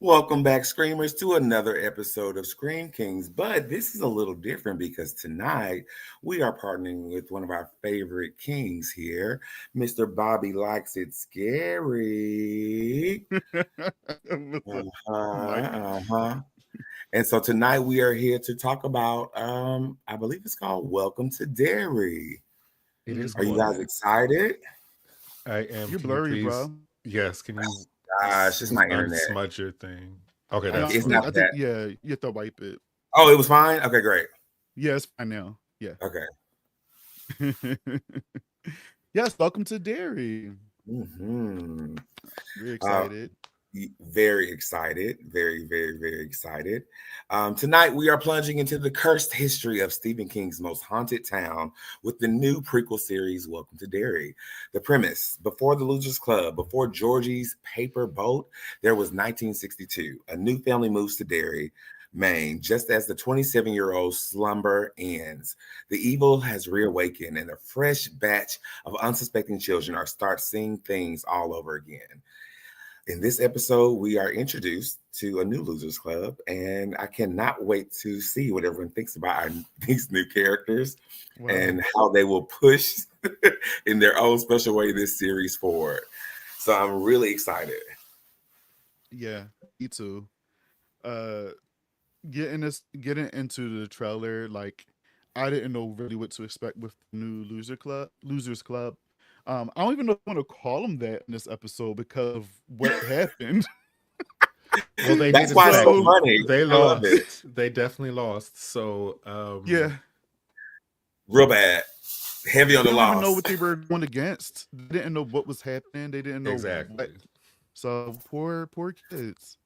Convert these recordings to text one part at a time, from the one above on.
Welcome back, Screamers, to another episode of Scream Kingz. But this is a little different because tonight we are partnering with one of our favorite kings here, Mr. Bobby Likes It Scary. Mike. Uh-huh. And so tonight we are here to talk about, I believe it's called Welcome to Derry. It is Are you called guys Mhm. that. excited? I am. You're Can you blurry, please? bro. Yes. Can you Gosh, it's my internet. unsmudge your thing? Okay, I know. that's It's fine. not I think. that. Yeah, you have to wipe it. Oh, it was fine? Okay, great. Yeah, it's fine now. Yeah. Okay. Yes. Welcome to Derry. Hmm. Very Uh, excited. Very excited. Very, very, very excited. Tonight, we are plunging into the cursed history of Stephen King's most haunted town with the new prequel series, Welcome to Derry. The premise: before the Losers Club, before Georgie's paper boat, there was 1962. A new family moves to Derry, Maine, just as the 27-year-old slumber ends. The evil has reawakened, and a fresh batch of unsuspecting children are start seeing things all over again. In this episode, we are introduced to a new Losers Club, and I cannot wait to see what everyone thinks about these new characters Wow. and how they will push in their own special way this series forward. So I'm really excited. Yeah. Me too. Uh, getting into the trailer, like I didn't know really what to expect with the new Losers Club. I don't even know if I want to call them that in this episode because of what happened. Well, they That's needed why it's so So funny. they I love it. lost. They definitely lost. So, yeah, Real bad. Heavy on they the don't even know loss. what they were going against. They didn't know what was happening. They didn't know what. exactly. So poor kids.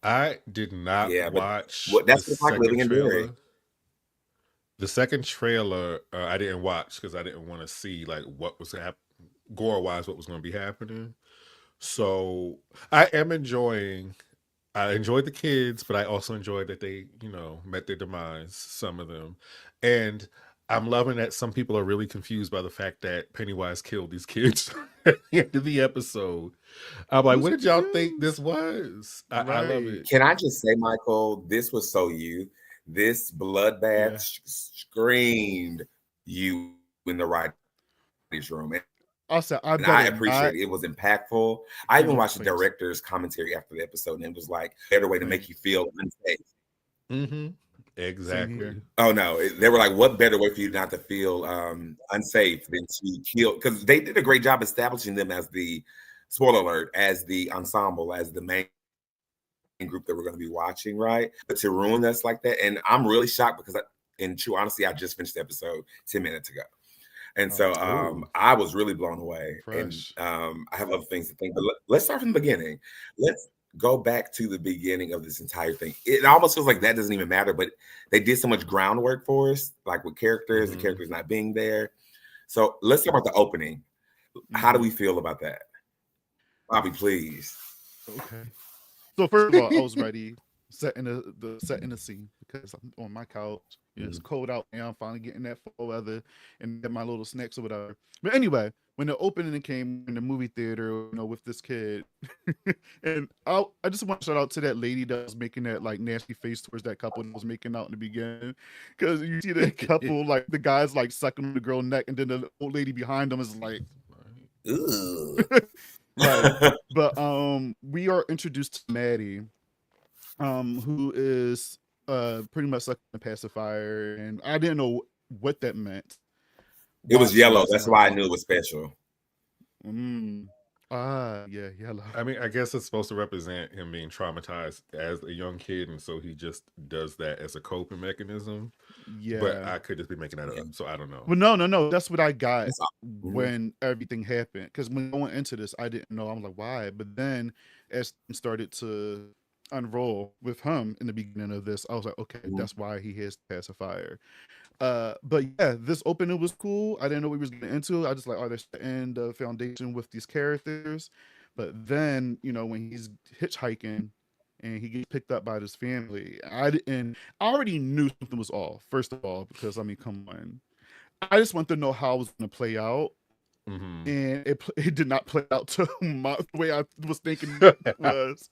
I did not Yeah, but watch what the that's what's like second living in Derry. trailer. The second trailer, I didn't watch because I didn't want to see like what was gore wise, what was going to be happening. So I am enjoying. I enjoyed the kids, but I also enjoyed that they, met their demise. Some of them, and I'm loving that some people are really confused by the fact that Pennywise killed these kids at the end of the episode. I'm like, Who's what did y'all think this confused? was? I love Right. it. Can I just say, Michael, this was so you. This bloodbath Yeah. screamed you in the writers' room. And I appreciate Also, it. I It was better not impactful. I even watched the see Joe's director's face. commentary after the episode, and it was like, better way to make you Same. feel unsafe. Mm-hmm. Same here. Exactly. Oh no, they were like, what better way for you not to feel unsafe than to kill? Because they did a great job establishing them as the spoiler alert, as the ensemble, as the main group that we're going to be watching, right? But to ruin us like that, and I'm really shocked because, in true honesty, I just finished the episode 10 minutes ago. And so I Oh, was really blown away. And Fresh. I have other things to think. But let's start from the beginning. Let's go back to the beginning of this entire thing. It almost feels like that doesn't even matter, but they did so much groundwork for us, like with characters, the mm-hmm. characters not being there. So let's talk about the opening. How do Hmm. we feel about that? Bobby, please. Okay. So first of all, I was ready, setting the scene because I'm on my couch. It's Mhm. cold out now. I'm finally getting that fall weather and get my little snacks or whatever. But anyway, when the opening came in the movie theater, with this kid, and I just want to shout out to that lady that was making that like nasty face towards that couple that was making out in the beginning, because you see that couple like the guy's like sucking on the girl neck, and then the old lady behind them is like, Ooh. right. But we are introduced to Maddie, who is pretty much like a pacifier, and I didn't know what that meant It was watching yellow. this That's why I movie. knew it was special. Mm. Ah, yeah, yellow. I mean, I guess it's supposed to represent him being traumatized as a young kid, and so he just does that as a coping mechanism. But Yeah. I could just be making that Yeah. up, so I don't know. Well, no, no, no. That's what I got That's all. Mhm. when everything happened. Because when I went into this, I didn't know. I'm like, why? But then, as things started to unroll with him in the beginning of this, I was like, okay, Mhm. that's why he has the pacifier. But yeah, this opening was cool. I didn't know what we was getting into. I just like, oh, they're setting the foundation with these characters. But then, when he's hitchhiking and he gets picked up by this family, I already knew something was off. First of all, because I mean, come on, I just want to know how it was going to play out. Mm-hmm. and it did not play out to the way I was thinking it was.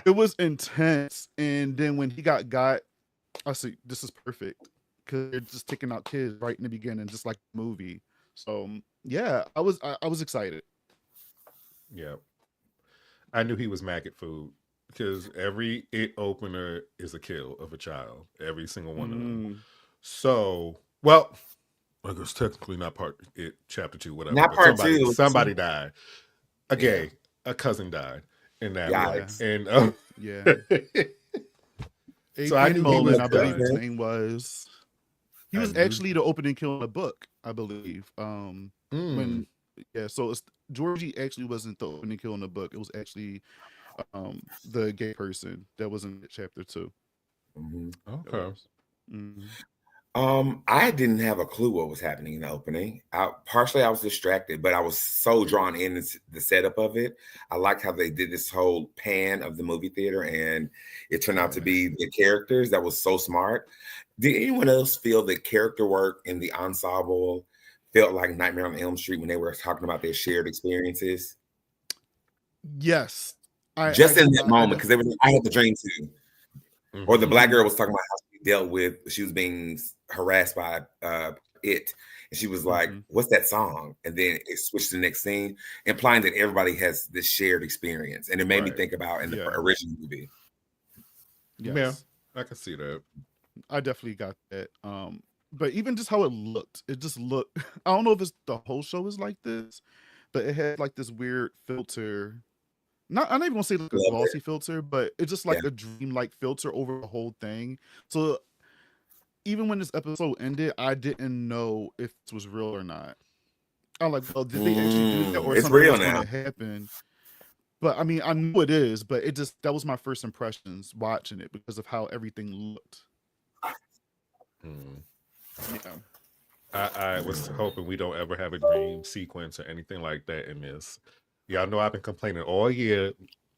It was intense, and then when he got, I said, "This is perfect," because they're just taking out kids right in the beginning, just like the movie. So yeah, I was excited. Yeah. I knew he was maggot food because every it opener is a kill of a child. Every single one of them. Mm, So, well, I guess technically not part it chapter 2, whatever. Not But part two. somebody died. A Yeah. gay, a cousin died in that Yeah. one, yeah, and yeah. so I Adrian knew he was Mullen, I believe his done. name was. He I was knew. actually the opening kill in the book, I believe. Mm, When yeah, so it's, Georgie actually wasn't the opening kill in the book. It was actually the gay person that was in chapter 2. Mhm. That okay. was. Mhm. I didn't have a clue what was happening in the opening. Partially I was distracted, but I was so drawn in the setup of it. I liked how they did this whole pan of the movie theater, and it turned out to Yeah. be the characters. That was so smart. Did anyone else feel that character work in the ensemble felt like Nightmare on Elm Street when they were talking about their shared experiences? Yes, Just in that I moment, because I had the dream too. Or the Mm-hmm. black Mhm. girl was talking about how she dealt with, she was being harassed by it. And she was like, Mhm. what's that song? And then it switched to the next scene, implying that everybody has this shared experience. And it made me Right. think about in the Yeah. original movie. Yeah, Yes. I can see that. I definitely got that. But even just how it just looked. I don't know if it's the whole show is like this, but it had like this weird filter. Not, I'm not even gonna say like a Love it. glossy filter, but it's just like Yeah. a dream-like filter over the whole thing. So even when this episode ended, I didn't know if this was real or not. I'm like, well, did they actually do that, or It's something real else going now. to happen? But I mean, I know it is, but it just, that was my first impressions watching it because of how everything looked. Mm. Yeah. I was hoping we don't ever have a dream sequence or anything like that in this. Y'all know I've been complaining all year.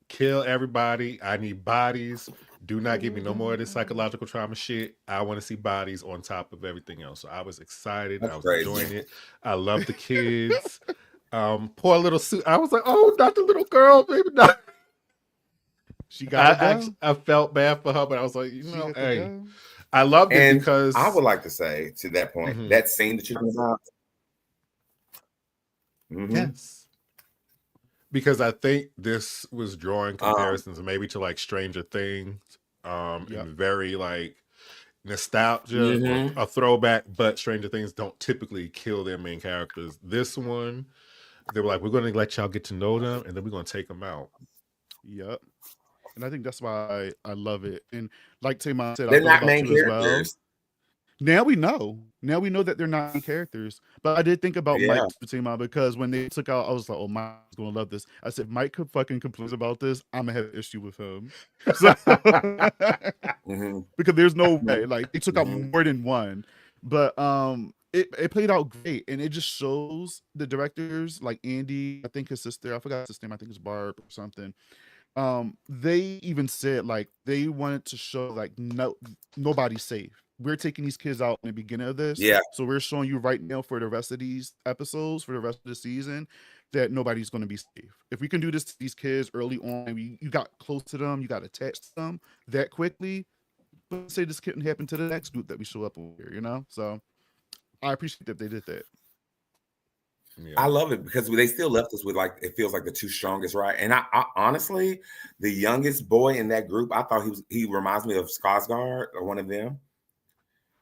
Kill everybody. I need bodies. Do not give me no more of this psychological trauma shit. I want to see bodies on top of everything else. So I was excited. I That's was enjoying crazy. it. I love the kids. Poor little Sue. I was like, oh, not the little girl, maybe not. She gotta go. I felt bad for her, but I was like, you She know, had to hey, go. I loved it And I because would like to say to that point, Mhm. that scene that you're talking about, yes. Because I think this was drawing comparisons maybe to like Stranger Things, Yep. and very like nostalgia or mhm. a throwback, but Stranger Things don't typically kill their main characters. This one, they were like, we're going to let y'all get to know them, and then we're going to take them out. Yep. And I think that's why I love it. And like TaMon said, I They're thought not about main you as well. characters. Now we know. Now we know that they're not main characters. But I did think about Yeah. Mike TaMon, because when they took out, I was like, oh, Mike's gonna love this. I said, Mike could fucking complain about this, I'm gonna have an issue with him. So Mhm. because there's no way. Like, they took out Mhm. more than one. But it played out great, and it just shows the directors, like Andy, I think his sister, I forgot his name, I think it's Barb or something. They even said like they wanted to show like nobody's safe. We're taking these kids out in the beginning of this, Yeah. so we're showing you right now for the rest of these episodes, for the rest of the season, that nobody's going to be safe. If we can do this to these kids early on, and you got close to them, you got attached to them that quickly, let's say this couldn't happen to the next group that we show up on here, you know. So I appreciate that they did that. Yeah. I love it because they still left us with like, it feels like the two strongest, right? And I honestly, the youngest boy in that group, I thought he reminds me of Skarsgård or one of them.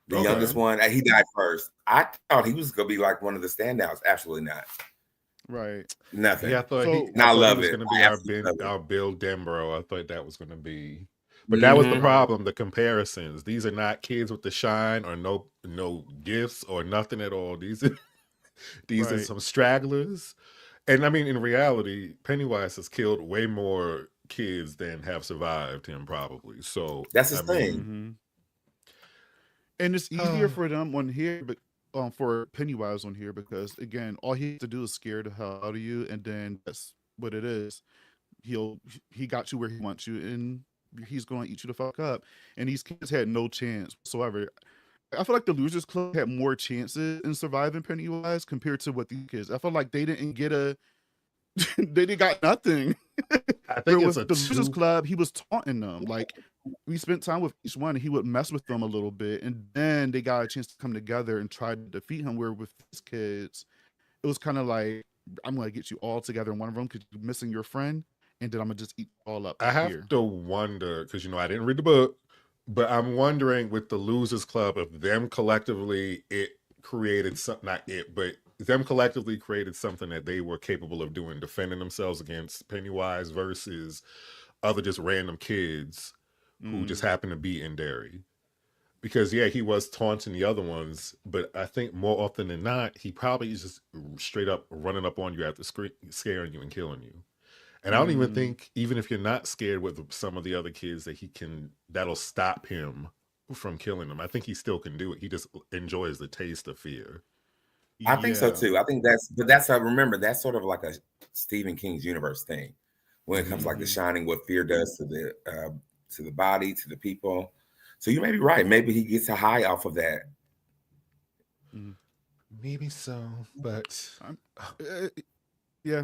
The Okay. youngest one, he died first. I thought he was gonna be like one of the standouts. Absolutely not. Right. Nothing. Yeah, I thought So- he And I love was it. going to be I absolutely love it. our Bill Denbrough. I thought that was going to be, but that was the Mhm. problem. The comparisons. These are not kids with the shine or no gifts or nothing at all. These are Right. some stragglers. And I mean, in reality, Pennywise has killed way more kids than have survived him, probably. So That's his I thing. mean, Mhm. And it's easier for them on here, but for Pennywise on here, because again, all he has to do is scare the hell out of you, and then that's what it is. He got you where he wants you, and he's going to eat you the fuck up. And these kids had no chance whatsoever. I feel like the Losers Club had more chances in surviving Pennywise compared to what these kids. I feel like they didn't get they didn't got nothing. I Where think it's with a the Losers two. Club, he was taunting them. Like we spent time with each one, and he would mess with them a little bit, and then they got a chance to come together and try to defeat him. Where with these kids, it was kind of like, I'm gonna get you all together in one room because you're missing your friend, and then I'm gonna just eat you all up I have here. to wonder because I didn't read the book, but I'm wondering with the Losers Club if them collectively it created something. Not it, but them collectively created something that they were capable of doing, defending themselves against Pennywise versus other just random kids who just happened to be in Derry. Because yeah, he was taunting the other ones, but I think more often than not, he probably is just straight up running up on you after scaring you and killing you. And I don't even think, even if you're not scared with some of the other kids, that'll stop him from killing them. I think he still can do it. He just enjoys the taste of fear. I think so too. I think remember, that's sort of like a Stephen King's universe thing when it comes like The Shining, what fear does to the body, to the people. So you may be right. Maybe he gets a high off of that. Maybe so, but yeah.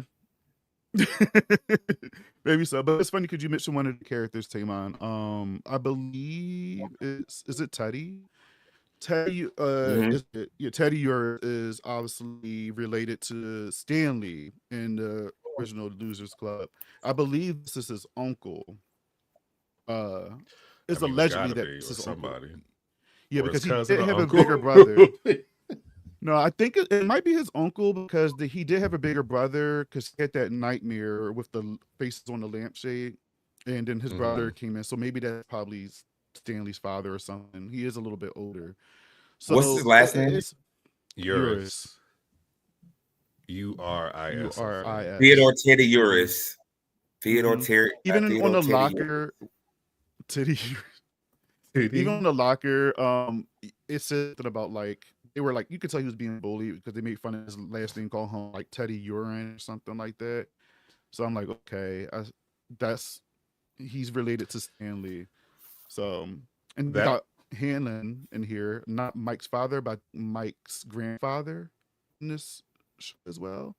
Maybe so, but it's funny because you mentioned one of the characters, TaMon. I believe is it Teddy? Teddy, Teddy is obviously related to Stanley in the original Losers Club. I believe this is his uncle. It's allegedly that it's his somebody. Uncle. Yeah, or because he cousin did or have uncle. a bigger brother. No, I think it might be his uncle because he did have a bigger brother because he had that nightmare with the faces on the lampshade, and then his brother came in. So maybe that's probably Stanley's father or something. He is a little bit older. So what's his last name? It's Uris. Uris. Uris. Theodore Teddy Uris. Theodore Terry. Even on the Teddy locker, Teddy. Even on the locker, it said something about like they were like, you could tell he was being bullied because they made fun of his last name, called him like Teddy Urine or something like that. So I'm like, okay, he's related to Stanley. So, and we got Hanlon in here, not Mike's father, but Mike's grandfather in this show as well.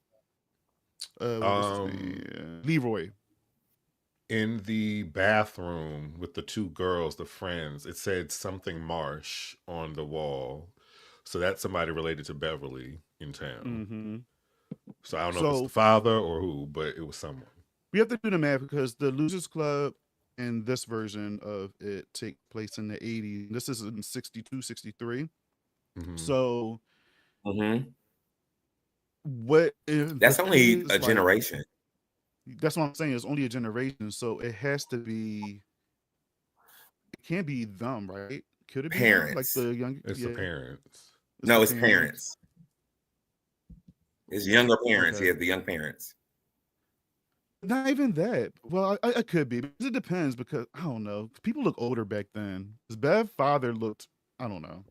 What was his name? Leroy. In the bathroom with the two girls, the friends, it said something Marsh on the wall. So that's somebody related to Beverly in town. So I don't know if it's the father or who, but it was someone. We have to do the math because the Losers Club and this version of it take place in the 80s. This is in 62, 63. So what if that's only a generation? That's what I'm saying. It's only a generation, so it has to be. It can't be them, right? Could it be parents? Like the young? It's the parents. It's parents. It's younger parents. Okay. Yeah, the young parents. Not even that. Well, I could be. It depends because I don't know. People look older back then. His Bev's father looked. I don't know.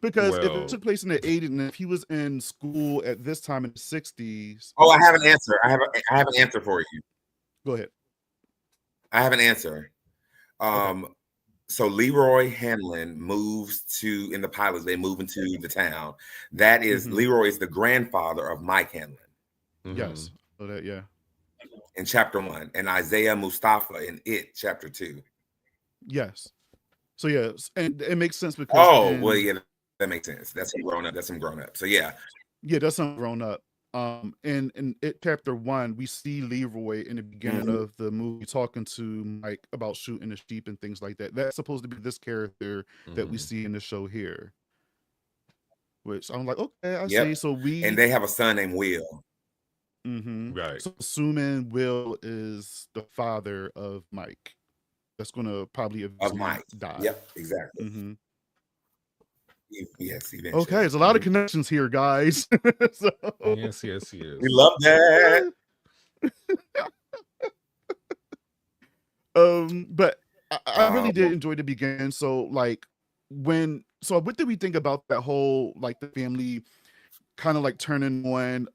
Because if it took place in the 80s and if he was in school at this time in the 60s. Oh, I have an answer. I have an answer for you. Go ahead. I have an answer. So Leroy Hanlon moves in the pilots, they move into the town. That is Leroy is the grandfather of Mike Hanlon. Yes. So that, yeah. In chapter 1, and Isaiah Mustafa in It, chapter 2. Yes. So yeah, and it makes sense because well, yeah, that makes sense. That's some grown up. So yeah, that's some grown up. In It chapter 1, we see Leroy in the beginning of the movie talking to Mike about shooting the sheep and things like that. That's supposed to be this character that we see in the show here. Which I'm like, okay, I see. So and they have a son named Will. Right. So assuming Will is the father of Mike, that's gonna probably die. Yep, exactly. Yes, eventually. Okay, there's a lot of connections here, guys. So, yes. We love that. But I really did enjoy the beginning. So like what did we think about that whole like the family kind of like turning on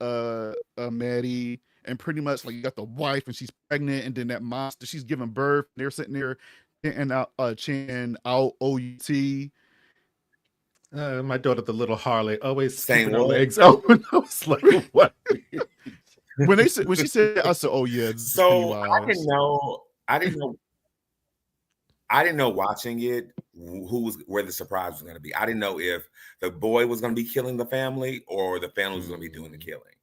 Maddie, and pretty much like you got the wife and she's pregnant, and then that monster, she's giving birth, and they're sitting there chanting out OUT. My daughter, the little Harley, always Saying keeping her what? legs open. I was like, what? When she said, I said, "Oh yeah, this is So Pennywise." I didn't know watching it where the surprise was going to be. I didn't know if the boy was going to be killing the family or the family was going to be doing the killing.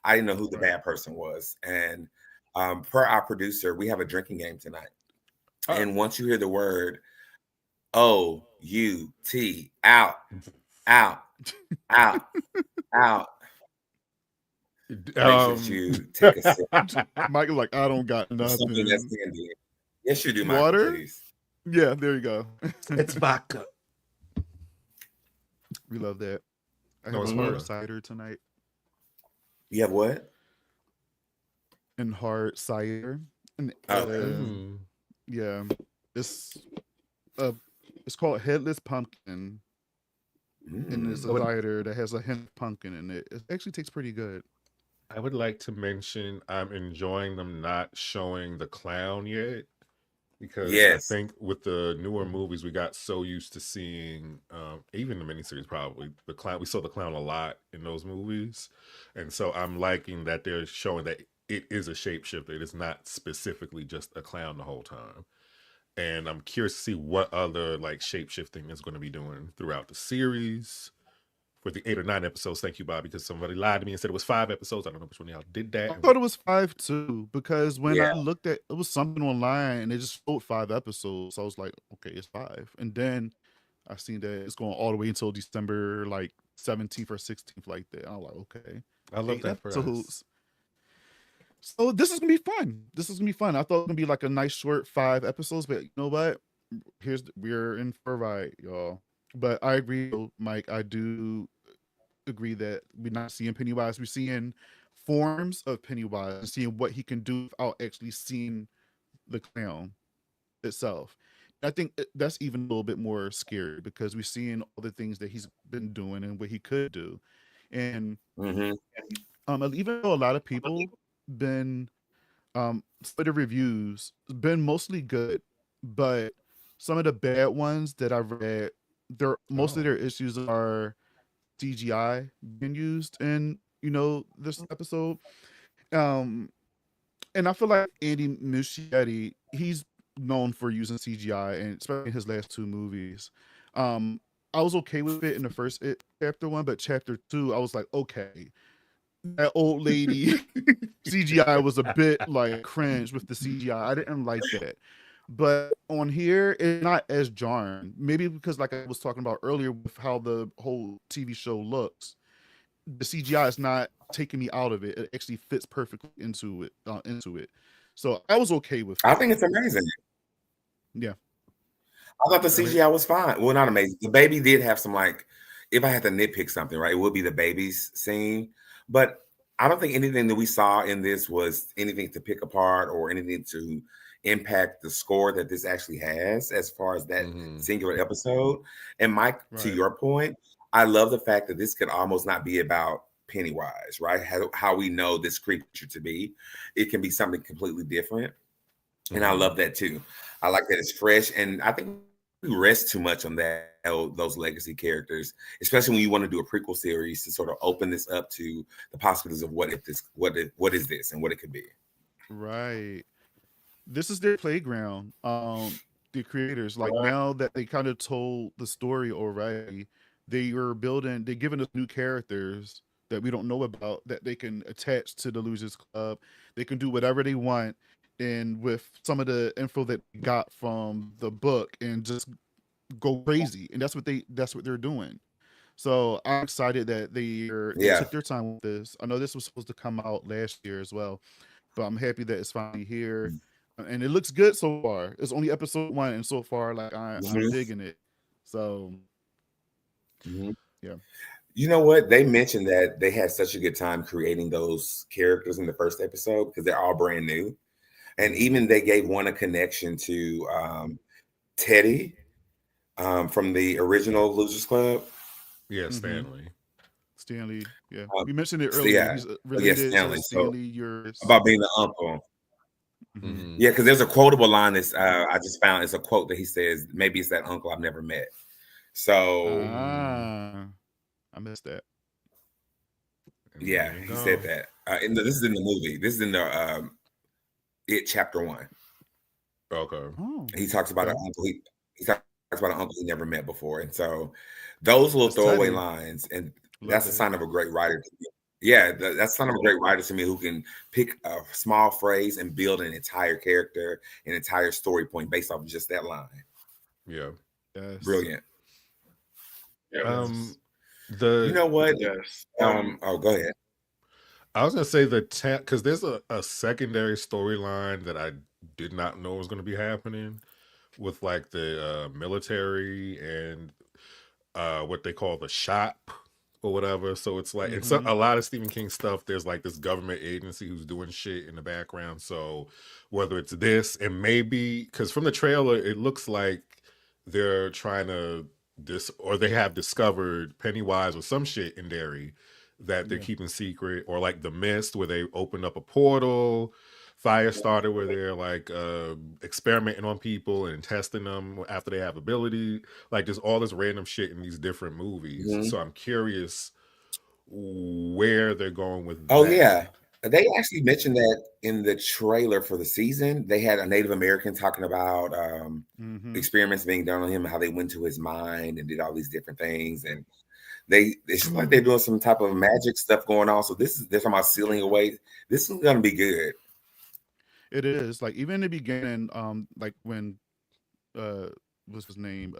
I didn't know who the bad person was. And per our producer, we have a drinking game tonight. And once you hear the word O-U-T, out, out, out, out, make sure you take a sip. Michael, like, I don't got nothing. Something that's handy. Yes, you do, Michael, Water? please. Yeah, there you go. It's vodka. We love that. I No, have it's a hard water. cider tonight. You have what? And hard cider. And, yeah, it's called Headless Pumpkin, and it's a cider that has a hint of pumpkin in it. It actually tastes pretty good. I would like to mention I'm enjoying them not showing the clown yet, because I think with the newer movies we got so used to seeing, even the miniseries probably, the clown. We saw the clown a lot in those movies, and so I'm liking that they're showing that it is a shapeshifter. It is not specifically just a clown the whole time. And I'm curious to see what other like shapeshifting is going to be doing throughout the series for the 8 or 9 episodes. Thank you, Bobby, because somebody lied to me and said it was 5 episodes. I don't know which one of y'all did that. I thought it was 5 too, because when I looked at it was something online and they just showed 5 episodes. So I was like, okay, it's 5. And then I seen that it's going all the way until December like 17th or 16th, like that. I'm like, okay. I love that for us. So this is gonna be fun. This is gonna be fun. I thought it was gonna be like a nice short 5 episodes, but you know what? We're in for a ride, y'all. But I agree, Mike. I do agree that we're not seeing Pennywise. We're seeing forms of Pennywise and seeing what he can do without actually seeing the clown itself. I think that's even a little bit more scary because we're seeing all the things that he's been doing and what he could do. And even though a lot of people been for the reviews been mostly good, but some of the bad ones that I've read, most of their issues are CGI being used in this episode. And I feel like Andy Muschietti, he's known for using CGI, and especially in his last 2 movies. I was okay with it in the first chapter 1, but chapter 2 I was like, okay, that old lady CGI was a bit like cringe with the CGI. I didn't like that. But on here, it's not as jarring. Maybe because, like I was talking about earlier, with how the whole TV show looks, the CGI is not taking me out of it. It actually fits perfectly into it. So I was okay with it. I think it's amazing. Yeah. I thought the CGI was fine. Well, not amazing. The baby did have some, like, if I had to nitpick something, right, it would be the baby's scene. But I don't think anything that we saw in this was anything to pick apart or anything to impact the score that this actually has as far as that singular episode. And Mike, to your point, I love the fact that this could almost not be about Pennywise, right? How we know this creature to be. It can be something completely different. And I love that too. I like that it's fresh. And I think we rest too much on those legacy characters, especially when you want to do a prequel series to sort of open this up to the possibilities of what is this and what it could be. Right. This is their playground. The creators, like, now that they kind of told the story already, they're giving us new characters that we don't know about that they can attach to the Losers Club. They can do whatever they want, and with some of the info that we got from the book, and just go crazy. And that's what they're doing. So I'm excited that they took their time with this. I know this was supposed to come out last year as well, but I'm happy that it's finally here. And it looks good so far. It's only episode 1, and so far, like, I'm digging it. So, yeah. You know what? They mentioned that they had such a good time creating those characters in the first episode because they're all brand new. And even they gave one a connection to Teddy from the original Losers Club. Yeah, Stanley. Stanley, yeah. We mentioned it earlier. Yeah. He's related Stanley. to Stanley. About being the uncle. Yeah, because there's a quotable line that I just found. It's a quote that he says, maybe it's that uncle I've never met. So I missed that. And yeah, there you he said go. that. This is in the movie. This is in the It Chapter 1. Okay. Oh, He talks about an okay. uncle. He talks about an uncle he never met before, and so those little That's throwaway Teddy. lines, and Love that's a that. sign of a great writer. To me. Yeah, that's a sign of a great writer to me who can pick a small phrase and build an entire character, an entire story point based off of just that line. Yeah. Yes. Brilliant. Um, You the know what? Oh, go ahead. I was gonna say because there's a secondary storyline that I did not know was gonna be happening with like the military and what they call the shop or whatever. So it's like it's Mhm. a lot of Stephen King stuff. There's like this government agency who's doing shit in the background. So whether it's this and maybe because from the trailer it looks like they're trying to or they have discovered Pennywise or some shit in Derry that they're Yeah. keeping secret, or like the Mist where they opened up a portal, Firestarter where they're like experimenting on people and testing them after they have ability. Like there's all this random shit in these different movies. Mhm. So I'm curious where they're going with Oh that. yeah, they actually mentioned that in the trailer for the season. They had a Native American talking about Mhm. experiments being done on him, how they went to his mind and did all these different things, and it's like they're doing some type of magic stuff going on. So they're talking about sealing away. This is gonna be good. It is like even in the beginning, like when what's his name,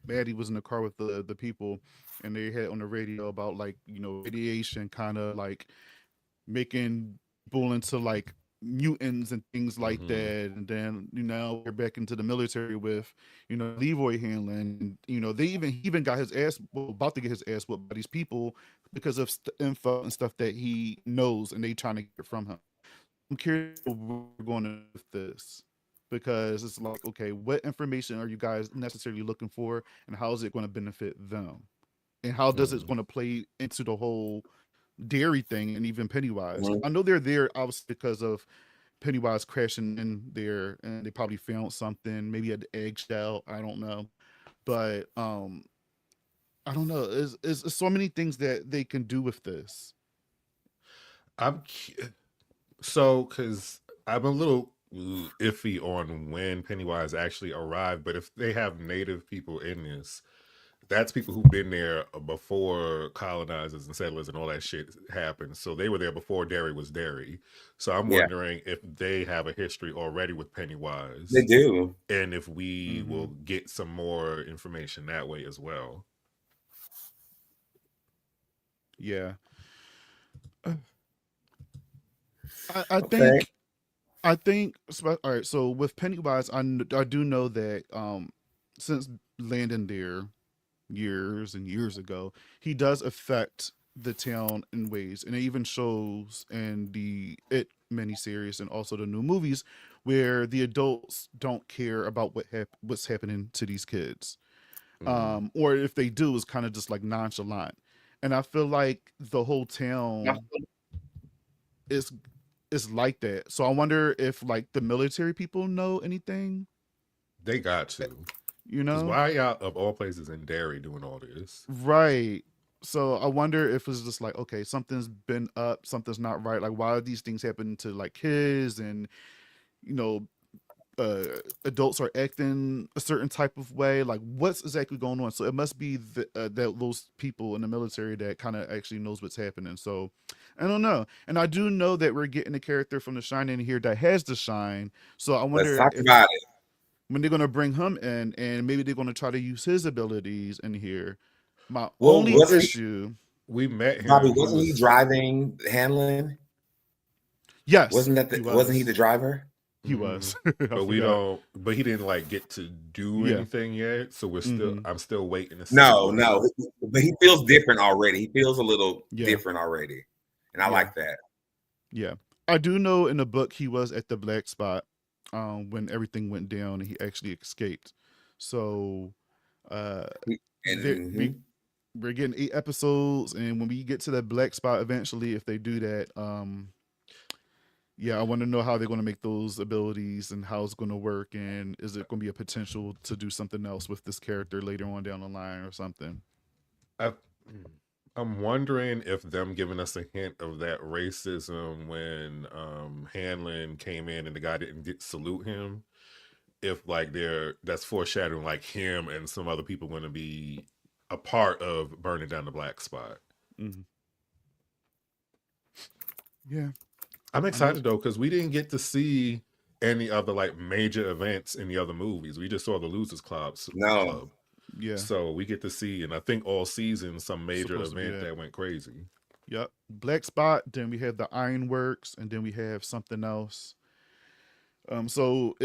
Maddie was in the car with the people, and they had on the radio about like radiation kind of like making people into like mutants and things like Mm-hmm. that. And then we're back into the military with Leroy Hanlon. And, they he even got his ass about to get his ass whooped by these people because of info and stuff that he knows, and they trying to get it from him. I'm curious where we're going with this, because it's like, okay, what information are you guys necessarily looking for, and how is it going to benefit them, and how does it Mm-hmm. going to play into the whole Derry thing and even Pennywise? 'Cause Mhm. I know they're there obviously because of Pennywise crashing in there, and they probably found something, maybe an eggshell. I don't know, but I don't know. It's so many things that they can do with this. I'm so because I'm a little iffy on when Pennywise actually arrived, but if they have native people in this, that's people who've been there before colonizers and settlers and all that shit happened. So they were there before Derry was Derry. So I'm Yeah, wondering if they have a history already with they Pennywise, do. and if we will Hmm. get some more information that way as well. Yeah, I Okay. think all right. So with Pennywise, I do know that since landing there years and years ago, he does affect the town in ways, and it even shows in the It miniseries and also the new movies where the adults don't care about what's happening to these kids, Mm. or if they do, it's kind of just like nonchalant. And I feel like the whole town is like that. So I wonder if like the military people know anything, They got eh, to. you Because know? why y'all, of all places, in Derry doing all this? Right. So I wonder if it's just like, okay, something's been up, something's not right. Like, why are these things happening to like kids, and you know, adults are acting a certain type of way? Like, what's exactly going on? So it must be that those people in the military that kind of actually knows what's happening. So I don't know, and I do know that we're getting a character from The Shining here that has the shine. So I Let's wonder talk if about it. when they're gonna bring him in, and maybe they're gonna try to use his abilities in here. My Well, only wasn't he, issue, We met Bobby? him. He Wasn't he was. driving Hanlon? yes, he Wasn't he was. the driver? He was. I But we forgot. don't. But he didn't like get to do Yeah. anything yet. So we're still. Hmm. I'm still waiting to No, see. no, but he feels different already. He feels a little Yeah. different already, and I Yeah. like that. Yeah. I do know in the book he was at the black spot when everything went down and he actually escaped. So uh there And we're getting 8 episodes, and when we get to that black spot eventually, if they do that, Yeah, I want to know how they're going to make those abilities and how it's going to work, and is it going to be a potential to do something else with this character later on down the line or something? I, I'm wondering if them giving us a hint of that racism when Hanlon came in and the guy didn't salute him. If like that's foreshadowing like him and some other people going to be a part of burning down the black spot. Mm-hmm. Yeah, I'm excited though because we didn't get to see any other like major events in the other movies. We just saw the Losers Club. No. Yeah. So we get to see, and I think all season some major event that went crazy. Yep. Black Spot. Then we have the Ironworks, and then we have something else. So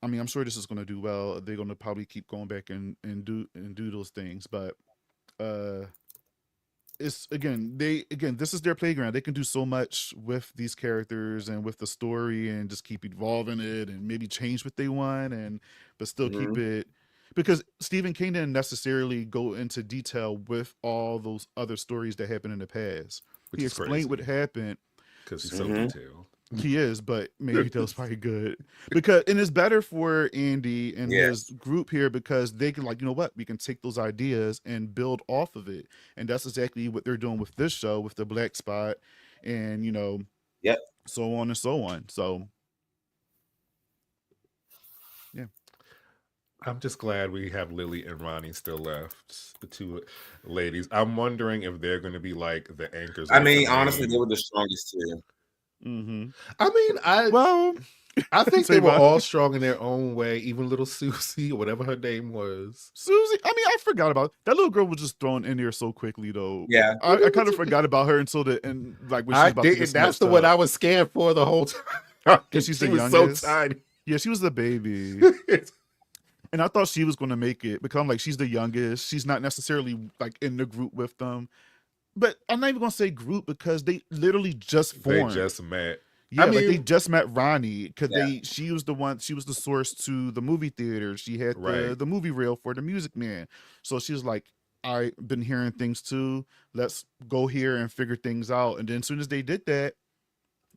I'm sure this is going to do well. They're going to probably keep going back and do those things, but it's this is their playground. They can do so much with these characters and with the story, and just keep evolving it, and maybe change what they want, but still keep it. Because Stephen King didn't necessarily go into detail with all those other stories that happened in the past. He explained what happened because he's so detailed. He is, but maybe that was probably good and it's better for Andy and his group here because they can like, you know what, we can take those ideas and build off of it, and that's exactly what they're doing with this show with the Black Spot, and so on and so on. So yeah, I'm just glad we have Lily and Ronnie still left, the two ladies. I'm wondering if they're going to be like the anchors. I mean, honestly, they were the strongest too. Mm-hmm. I mean, I think they were all strong in their own way. Even little Susie, or whatever her name was. Susie. I mean, I forgot about that little girl was just thrown in there so quickly, though. Yeah, I kind of forgot about her until the end. Like when she's about to get that's the one I was scared for the whole time. Because she's the youngest. So tiny. Yeah, she was the baby. And I thought she was going to make it because I'm like, she's the youngest. She's not necessarily like in the group with them. But I'm not even going to say group because they literally just formed. They just met. Yeah, like they just met Ronnie because she was the source to the movie theater. She had the movie reel for the Music Man. So she was like, I've been hearing things too. Let's go here and figure things out. And then as soon as they did that.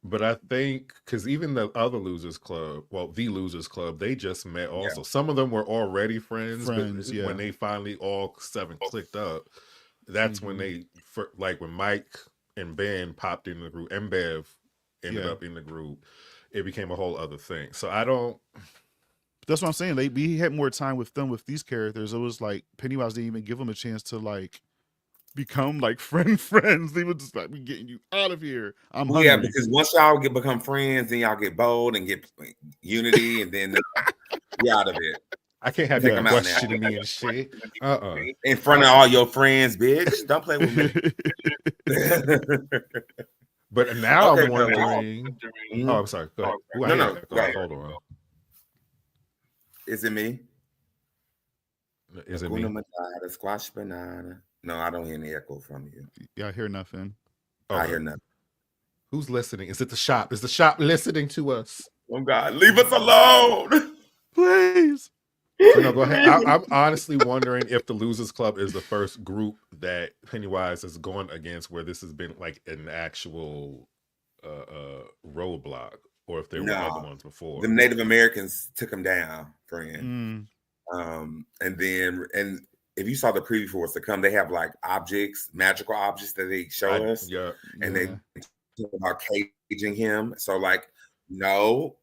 But I think because even the other Losers Club, the Losers Club, they just met also. Some of them were already friends but when they finally all seven clicked up, that's when they, when Mike and Ben popped in the group, and Bev ended up in the group, it became a whole other thing. So I don't. That's what I'm saying. We had more time with them with these characters. It was like Pennywise didn't even give them a chance to like become like friends. They were just like, "We getting you out of here." I'm hungry. Yeah, because once y'all become friends, then y'all get bold and get unity, and then you're out of it. I can't have you questioning me and shit. In front of all your friends, bitch. Don't play with me. But now I'm wondering. Oh, I'm sorry. Go ahead. No. Go ahead. Hold on. Is it me? Is it me? Matata, squash banana. No, I don't hear any echo from you. Yeah, I hear nothing. I hear nothing. Who's listening? Is it the shop? Is the shop listening to us? Oh God, leave us alone, please. So no, go ahead. I'm honestly wondering if the Losers Club is the first group that Pennywise has gone against where this has been like an actual roadblock, or if there were other ones before. The Native Americans took them down, friend. And if you saw the preview for what's to come, they have like objects, magical objects that they show us. And they talk about caging him. So like, no.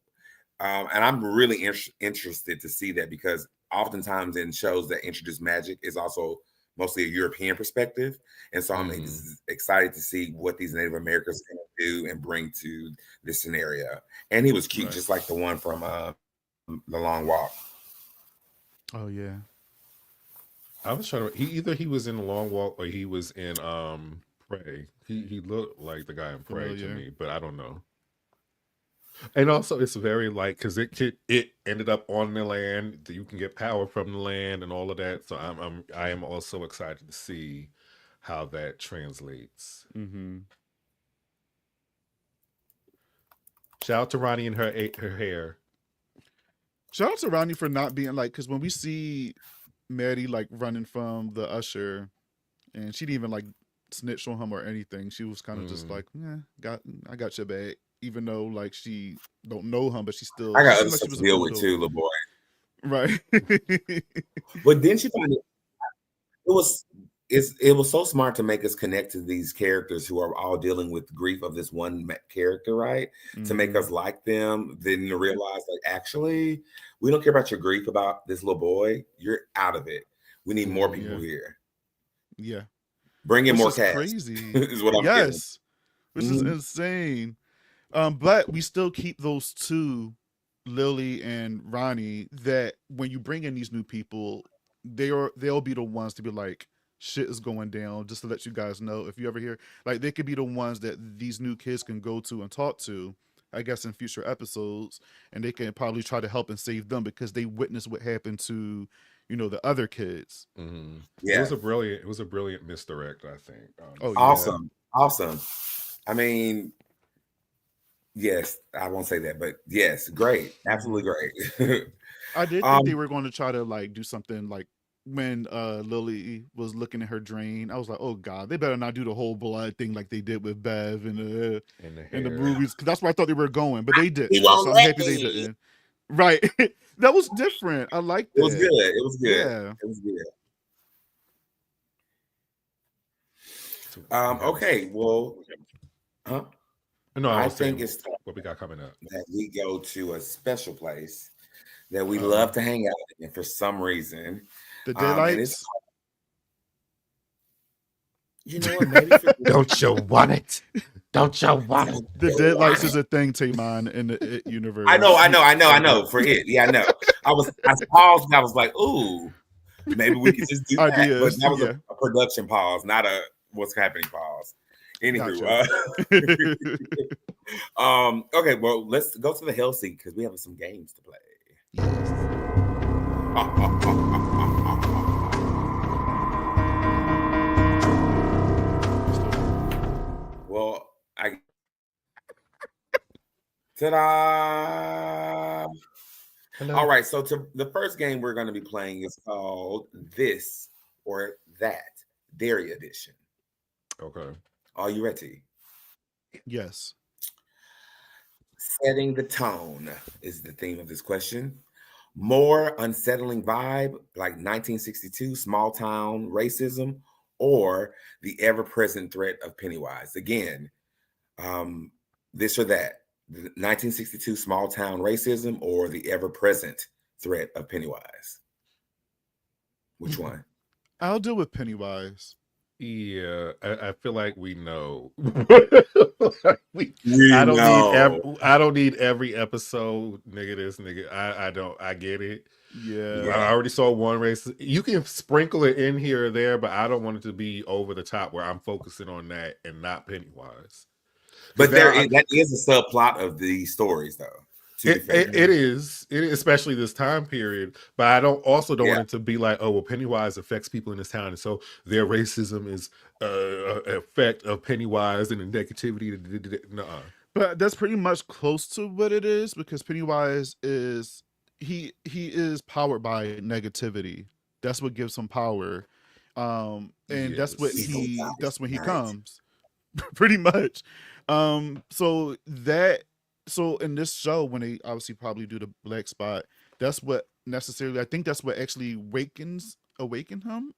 And I'm really interested to see that because oftentimes in shows that introduce magic is also mostly a European perspective. And so I'm excited to see what these Native Americans are going to do and bring to this scenario. And he was cute, just like the one from The Long Walk. Oh, yeah. I was trying to. He was in The Long Walk or he was in Prey. He looked like the guy in Prey to me, but I don't know. And also, it's very like because it ended up on the land. You can get power from the land and all of that. So I am also excited to see how that translates. Shout out to Ronnie and her hair. Shout out to Ronnie for not being like, because when we see Maddie like running from the usher, and she didn't even like snitch on him or anything. She was kind of just like, I got your back. even though like she don't know him, but she still I got she other seemed like she stuff was to a deal cool with little too, little boy. right. But didn't you find it was it was so smart to make us connect to these characters who are all dealing with grief of this one character, right? To make us like them, then to realize like actually we don't care about your grief about this little boy. You're out of it. We need more people here. Yeah. Bring in Which more is cast. crazy. Is what I'm getting. Yes. Which is insane. But we still keep those two, Lily and Ronnie, that when you bring in these new people, they'll be the ones to be like, shit is going down, just to let you guys know. If you ever hear, like, they could be the ones that these new kids can go to and talk to, I guess, in future episodes, and they can probably try to help and save them because they witnessed what happened to, the other kids. Yeah. It was a brilliant misdirect, I think. Awesome. I mean, yes, I won't say that, but yes, great. Absolutely great. I did think they were going to try to like do something like when Lily was looking at her drain. I was like, oh God, they better not do the whole blood thing like they did with Bev in the movies. Cause that's where I thought they were going, but they didn't. So I'm happy they didn't. Right. That was different. I liked it. It was good. It was good. Yeah. It was good. Okay, well, No, I think it's time what we got coming up that we go to a special place that we love to hang out in for some reason. The daylights. You know what? Maybe don't you want it? Don't you want it? The deadlights is a thing, TaMon, in the It universe. I know. For it, yeah, I know. I paused and I was like, "Ooh, maybe we could just do that." But that was a production pause, not a what's happening pause. Anywho, gotcha. Okay, well, let's go to the hell seat because we have some games to play. Yes. Well, ta-da! Hello. All right, so the first game we're going to be playing is called This or That, Derry Edition. Okay. Are you ready? Yes. Setting the tone is the theme of this question. More unsettling vibe like 1962 small town racism or the ever-present threat of Pennywise. Again, this or that. The 1962 small town racism or the ever-present threat of Pennywise. Which one? I'll deal with Pennywise. Yeah, I feel like we know. I don't need every episode, nigga this, nigga. I get it. Yeah. I already saw one race. You can sprinkle it in here or there, but I don't want it to be over the top where I'm focusing on that and not Pennywise. But that is a subplot of the stories, though. It is, especially this time period. But I don't want it to be like, oh, well, Pennywise affects people in this town, and so their racism is an effect of Pennywise and the negativity. Nuh-uh. But that's pretty much close to what it is because Pennywise is he is powered by negativity. That's what gives him power, and that's when he comes, pretty much. So in this show, when they obviously probably do the black spot, that's what necessarily, I think that's what actually awaken him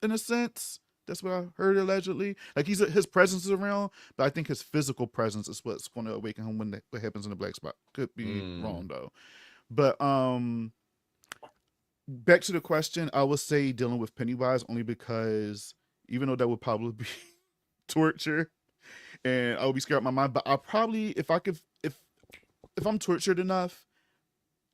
in a sense. That's what I heard allegedly. Like his presence is around, but I think his physical presence is what's going to awaken him when what happens in the black spot. Could be wrong though. But back to the question, I would say dealing with Pennywise only because even though that would probably be torture, and I would be scared out of my mind, but I'll probably, if I'm tortured enough,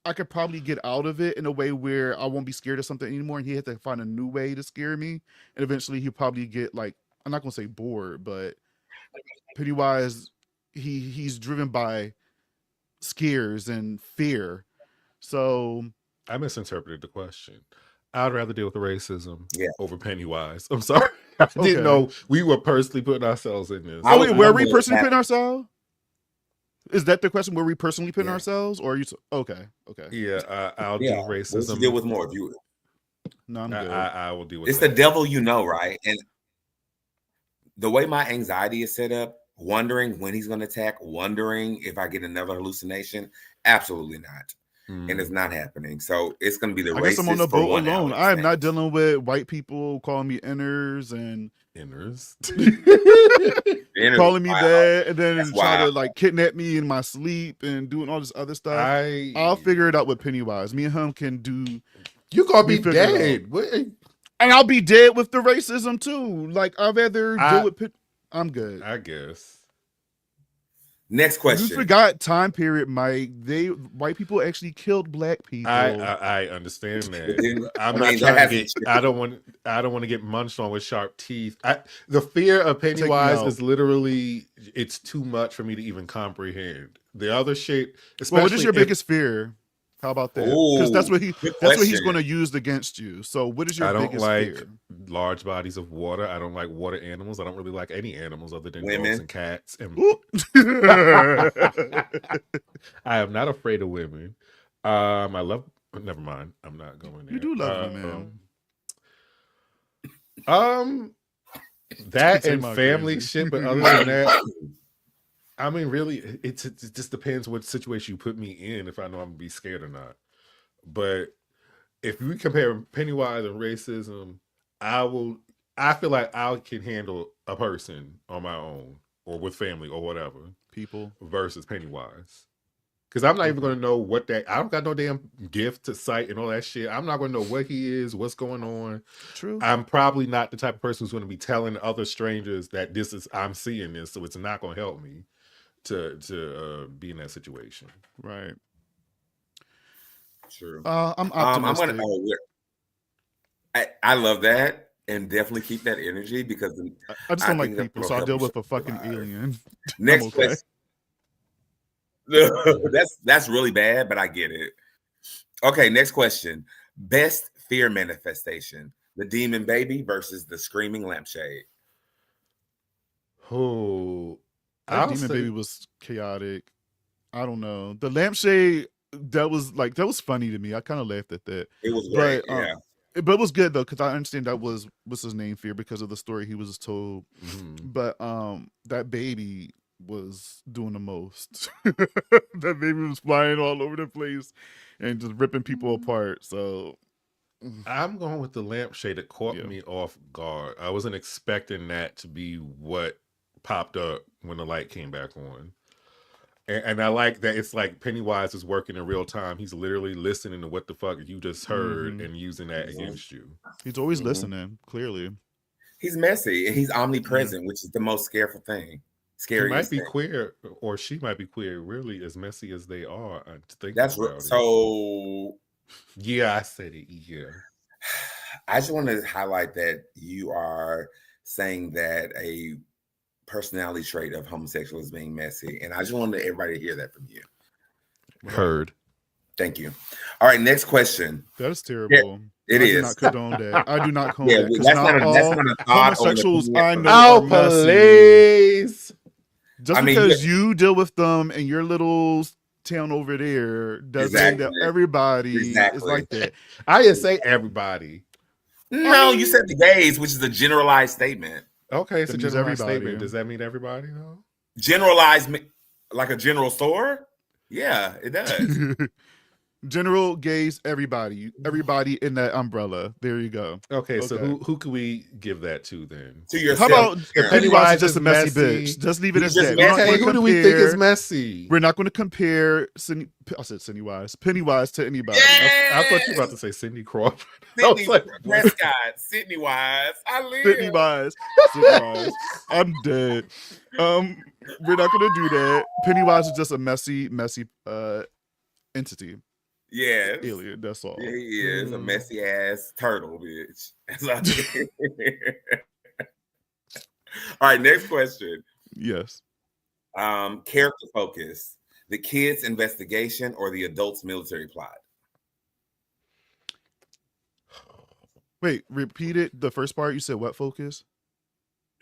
I could probably get out of it in a way where I won't be scared of something anymore, and he had to find a new way to scare me, and eventually he'll probably get like, I'm not gonna say bored, but Pennywise, he's driven by scares and fear. So I misinterpreted the question. I'd rather deal with the racism over Pennywise. I'm sorry. I didn't know we were personally putting ourselves in this. Oh, wait, were we personally putting ourselves? Is that the question? Were we personally putting ourselves, or are you? Okay. Yeah, I'll do racism. We'll deal with more of you. No, I'm good. I will deal with. It's the devil, right? And the way my anxiety is set up, wondering when he's going to attack, wondering if I get another hallucination. Absolutely not. And it's not happening. So it's going to be the I guess I'm on the racist for boat one alone. Alex. I am not dealing with white people calling me inners and calling me that, and then That's try to wild. like kidnap me in my sleep and doing all this other stuff. I'll figure it out with Pennywise. Me and him can do. You gonna be figure it dead. What? And I'll be dead with the racism too. Like I'd rather deal with. I'm good. I guess. Next question. You forgot time period, Mike. White people actually killed black people. I understand that. I I'm mean, not trying to get. I don't want to get munched on with sharp teeth. The fear of Pennywise is literally, it's too much for me to even comprehend. The other shit, especially. Well, what is your biggest fear? How about that? Because that's what he's going to use against you. So what is your biggest fear? I don't like large bodies of water. I don't like water animals. I don't really like any animals other than dogs and cats. And I am not afraid of women. I love. Never mind. I'm not going there. You do love women. That and family shit, but other than that. I mean, really, it just depends what situation you put me in if I know I'm going to be scared or not. But if we compare Pennywise and racism, I feel like I can handle a person on my own or with family or whatever. People. Versus Pennywise. Because I'm not even going to know what I don't got no damn gift to sight and all that shit. I'm not going to know what he is, what's going on. True. I'm probably not the type of person who's going to be telling other strangers that I'm seeing this, so it's not going to help me to be in that situation. Right. True. I'm optimistic. I love that, and definitely keep that energy because I just don't like people, so I deal with a fucking alien. Next question. That's really bad, but I get it. Okay, next question. Best fear manifestation: the demon baby versus the screaming lampshade. Oh. That demon baby was chaotic. I don't know. The lampshade, that was funny to me. I kind of laughed at that. It was great, yeah. But it was good though, because I understand that was what's his name fear because of the story he was told. But that baby was doing the most. That baby was flying all over the place and just ripping people apart. So I'm going with the lampshade. It caught me off guard. I wasn't expecting that to be what popped up when the light came back on. And I like that it's like Pennywise is working in real time. He's literally listening to what the fuck you just heard and using that against you. He's always listening, clearly. He's messy and he's omnipresent, which is the most scareful thing. Scary. He might be queer, or she might be queer, really as messy as they are. That's so. Yeah, I said it. Yeah. I just want to highlight that you are saying that a personality trait of homosexual is being messy, and I just wanted everybody to hear that from you. Heard. Thank you. All right, next question. That is terrible. It is. I do not condone that. I do not condone that. That's not a homosexuals I know are please. Just because you deal with them in your little town over there doesn't mean that everybody is like that. I didn't say everybody. No, you said the gays, which is a generalized statement. Okay, it's a generalized statement. Does that mean everybody though? Generalized, like a general store? Yeah, it does. General gays, everybody in that umbrella. There you go. Okay. So who can we give that to then? To yourself. How about Pennywise is just a messy bitch? Just leave it as that. Hey, who do we think is messy? We're not going to compare Pennywise to anybody. I thought you were about to say Cindy Crawford. Sydney Prescott, Sydney Wise. I live. Sydney Wise. I'm dead. We're not going to do that. Pennywise is just a messy entity. Yeah, alien. That's all. Yeah, he is a messy ass turtle, bitch. All right, next question. Yes. Character focus: the kids' investigation or the adults' military plot? Wait, repeat it. The first part you said what focus?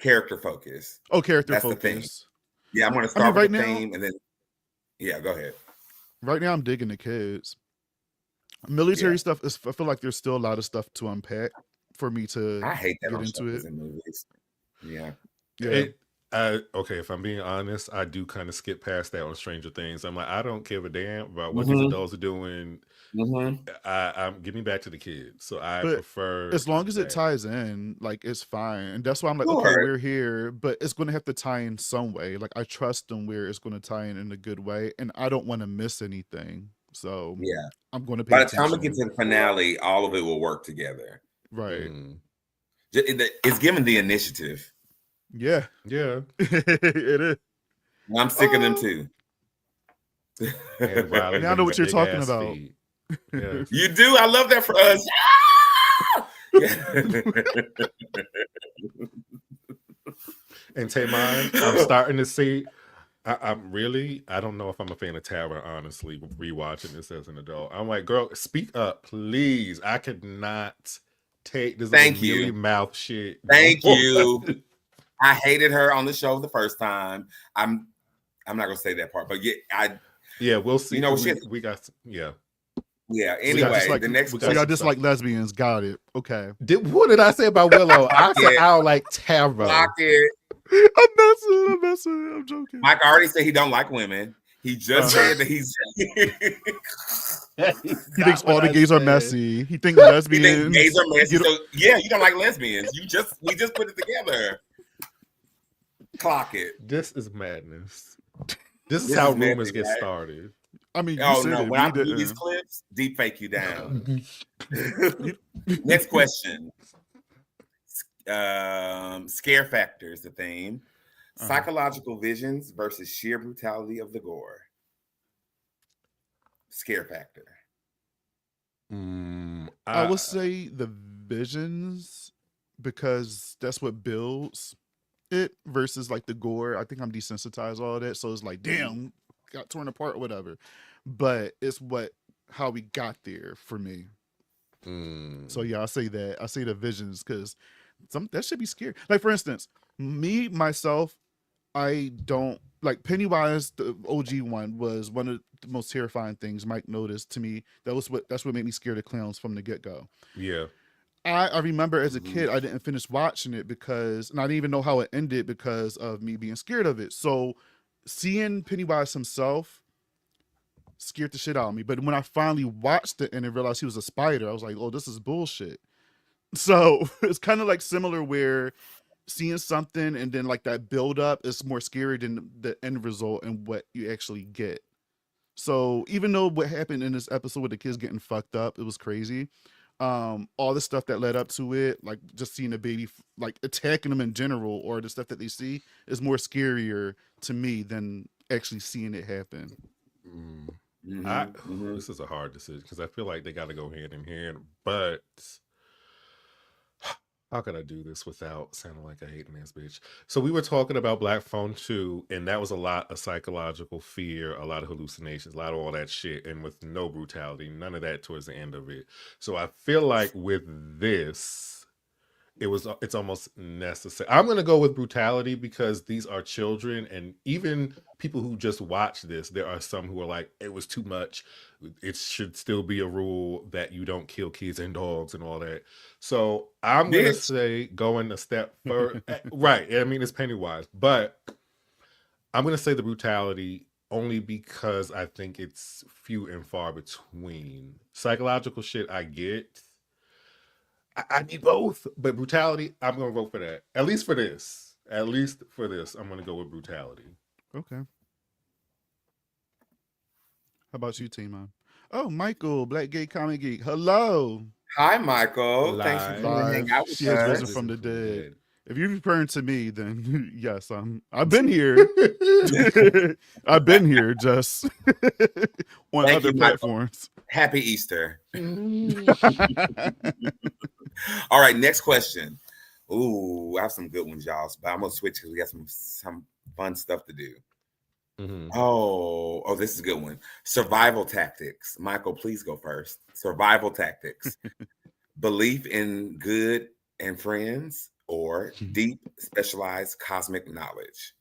Character focus. Oh, character That's focus. The thing. Yeah, I'm going to start with the theme and then. Yeah, go ahead. Right now, I'm digging the kids. Military stuff is. I feel like there's still a lot of stuff to unpack for me to. I hate that get into it. In movies. Yeah. Okay, if I'm being honest, I do kind of skip past that on Stranger Things. I'm like, I don't give a damn about what these Mm-hmm. adults are doing. Mm-hmm. I'm give me back to the kids. So I But prefer as long as it that. ties in, like it's fine. And that's why I'm like, okay, Sure. we're here, but it's going to have to tie in some way. Like I trust them where it's going to tie in a good way, and I don't want to miss anything. So Yeah. I'm going to pay By the time we get attention. to the finale, all of it will work together. Right. Mm. It's given the initiative. Yeah. Yeah. It is. I'm sick of them too. And Riley Now I know with what his you're big talking ass about. feet. Yeah. You do. I love that for us. Yeah. And TaMon, I'm starting to see. I don't know if I'm a fan of Tara, honestly, rewatching this as an adult. I'm like, girl, speak up, please. I could not take this little Thank you. mealy mouth shit. Thank you. I hated her on the show the first time. I'm not gonna say that part, but yeah, we'll see. You know, we got yeah. So Anyway, like, the next so got y'all some dislike lesbians. Got it. Okay. what did I say about Willow? I said I don't like Tara. Block it. I'm messing. I'm joking. Mike already said he don't like women. He just said that he's. He thinks all the gays are messy. He thinks lesbians. Gays are messy. So yeah, you don't like lesbians. We just put it together. Clock it. This is madness. This is how rumors get started. I mean, oh no! When I do these clips, deep fake you down. Next question. Scare factor is the theme. Psychological visions versus sheer brutality of the gore. Scare factor. I would say the visions because that's what builds it versus like the gore. I think I'm desensitized all of that, so it's like, damn, got torn apart or whatever. But it's how we got there for me. So yeah, I say that. I say the visions because that should be scary. Like for instance, myself, I don't like Pennywise. The OG one was one of the most terrifying things Mike noticed to me. That's what made me scared of clowns from the get go. Yeah. I remember as a kid, I didn't finish watching it and I didn't even know how it ended because of me being scared of it. So seeing Pennywise himself scared the shit out of me. But when I finally watched it and I realized he was a spider, I was like, oh, this is bullshit. So it's kind of like similar where seeing something and then like that build up is more scary than the end result and what you actually get. So even though what happened in this episode with the kids getting fucked up, it was crazy. All the stuff that led up to it, like just seeing a baby like attacking them in general, or the stuff that they see is more scarier to me than actually seeing it happen. This is a hard decision because I feel like they got to go hand in hand, but how can I do this without sounding like a hating ass bitch? So we were talking about Black Phone 2, and that was a lot of psychological fear, a lot of hallucinations, a lot of all that shit, and with no brutality, none of that towards the end of it. So I feel like with this, it's almost necessary. I'm gonna go with brutality because these are children, and even people who just watch this, there are some who are like, it was too much. It should still be a rule that you don't kill kids and dogs and all that. So I'm gonna say going a step further. Right. I mean, it's Pennywise, but I'm gonna say the brutality only because I think it's few and far between. Psychological shit I get. I need both, but brutality, I'm going to vote for that. At least for this, I'm going to go with brutality. Okay. How about you, TaMon? Oh, Michael, Black Gay Comic Geek. Hello. Hi, Michael. Thanks for coming to hang out with She has risen from the dead. If you're referring to me, then yes, I've been here. I've been here just on other platforms. Happy Easter. All right, next question. Ooh, I have some good ones, y'all. But I'm gonna switch because we got some fun stuff to do. Oh, this is a good one. Survival tactics. Michael, please go first. Survival tactics. Belief in good and friends or deep specialized cosmic knowledge.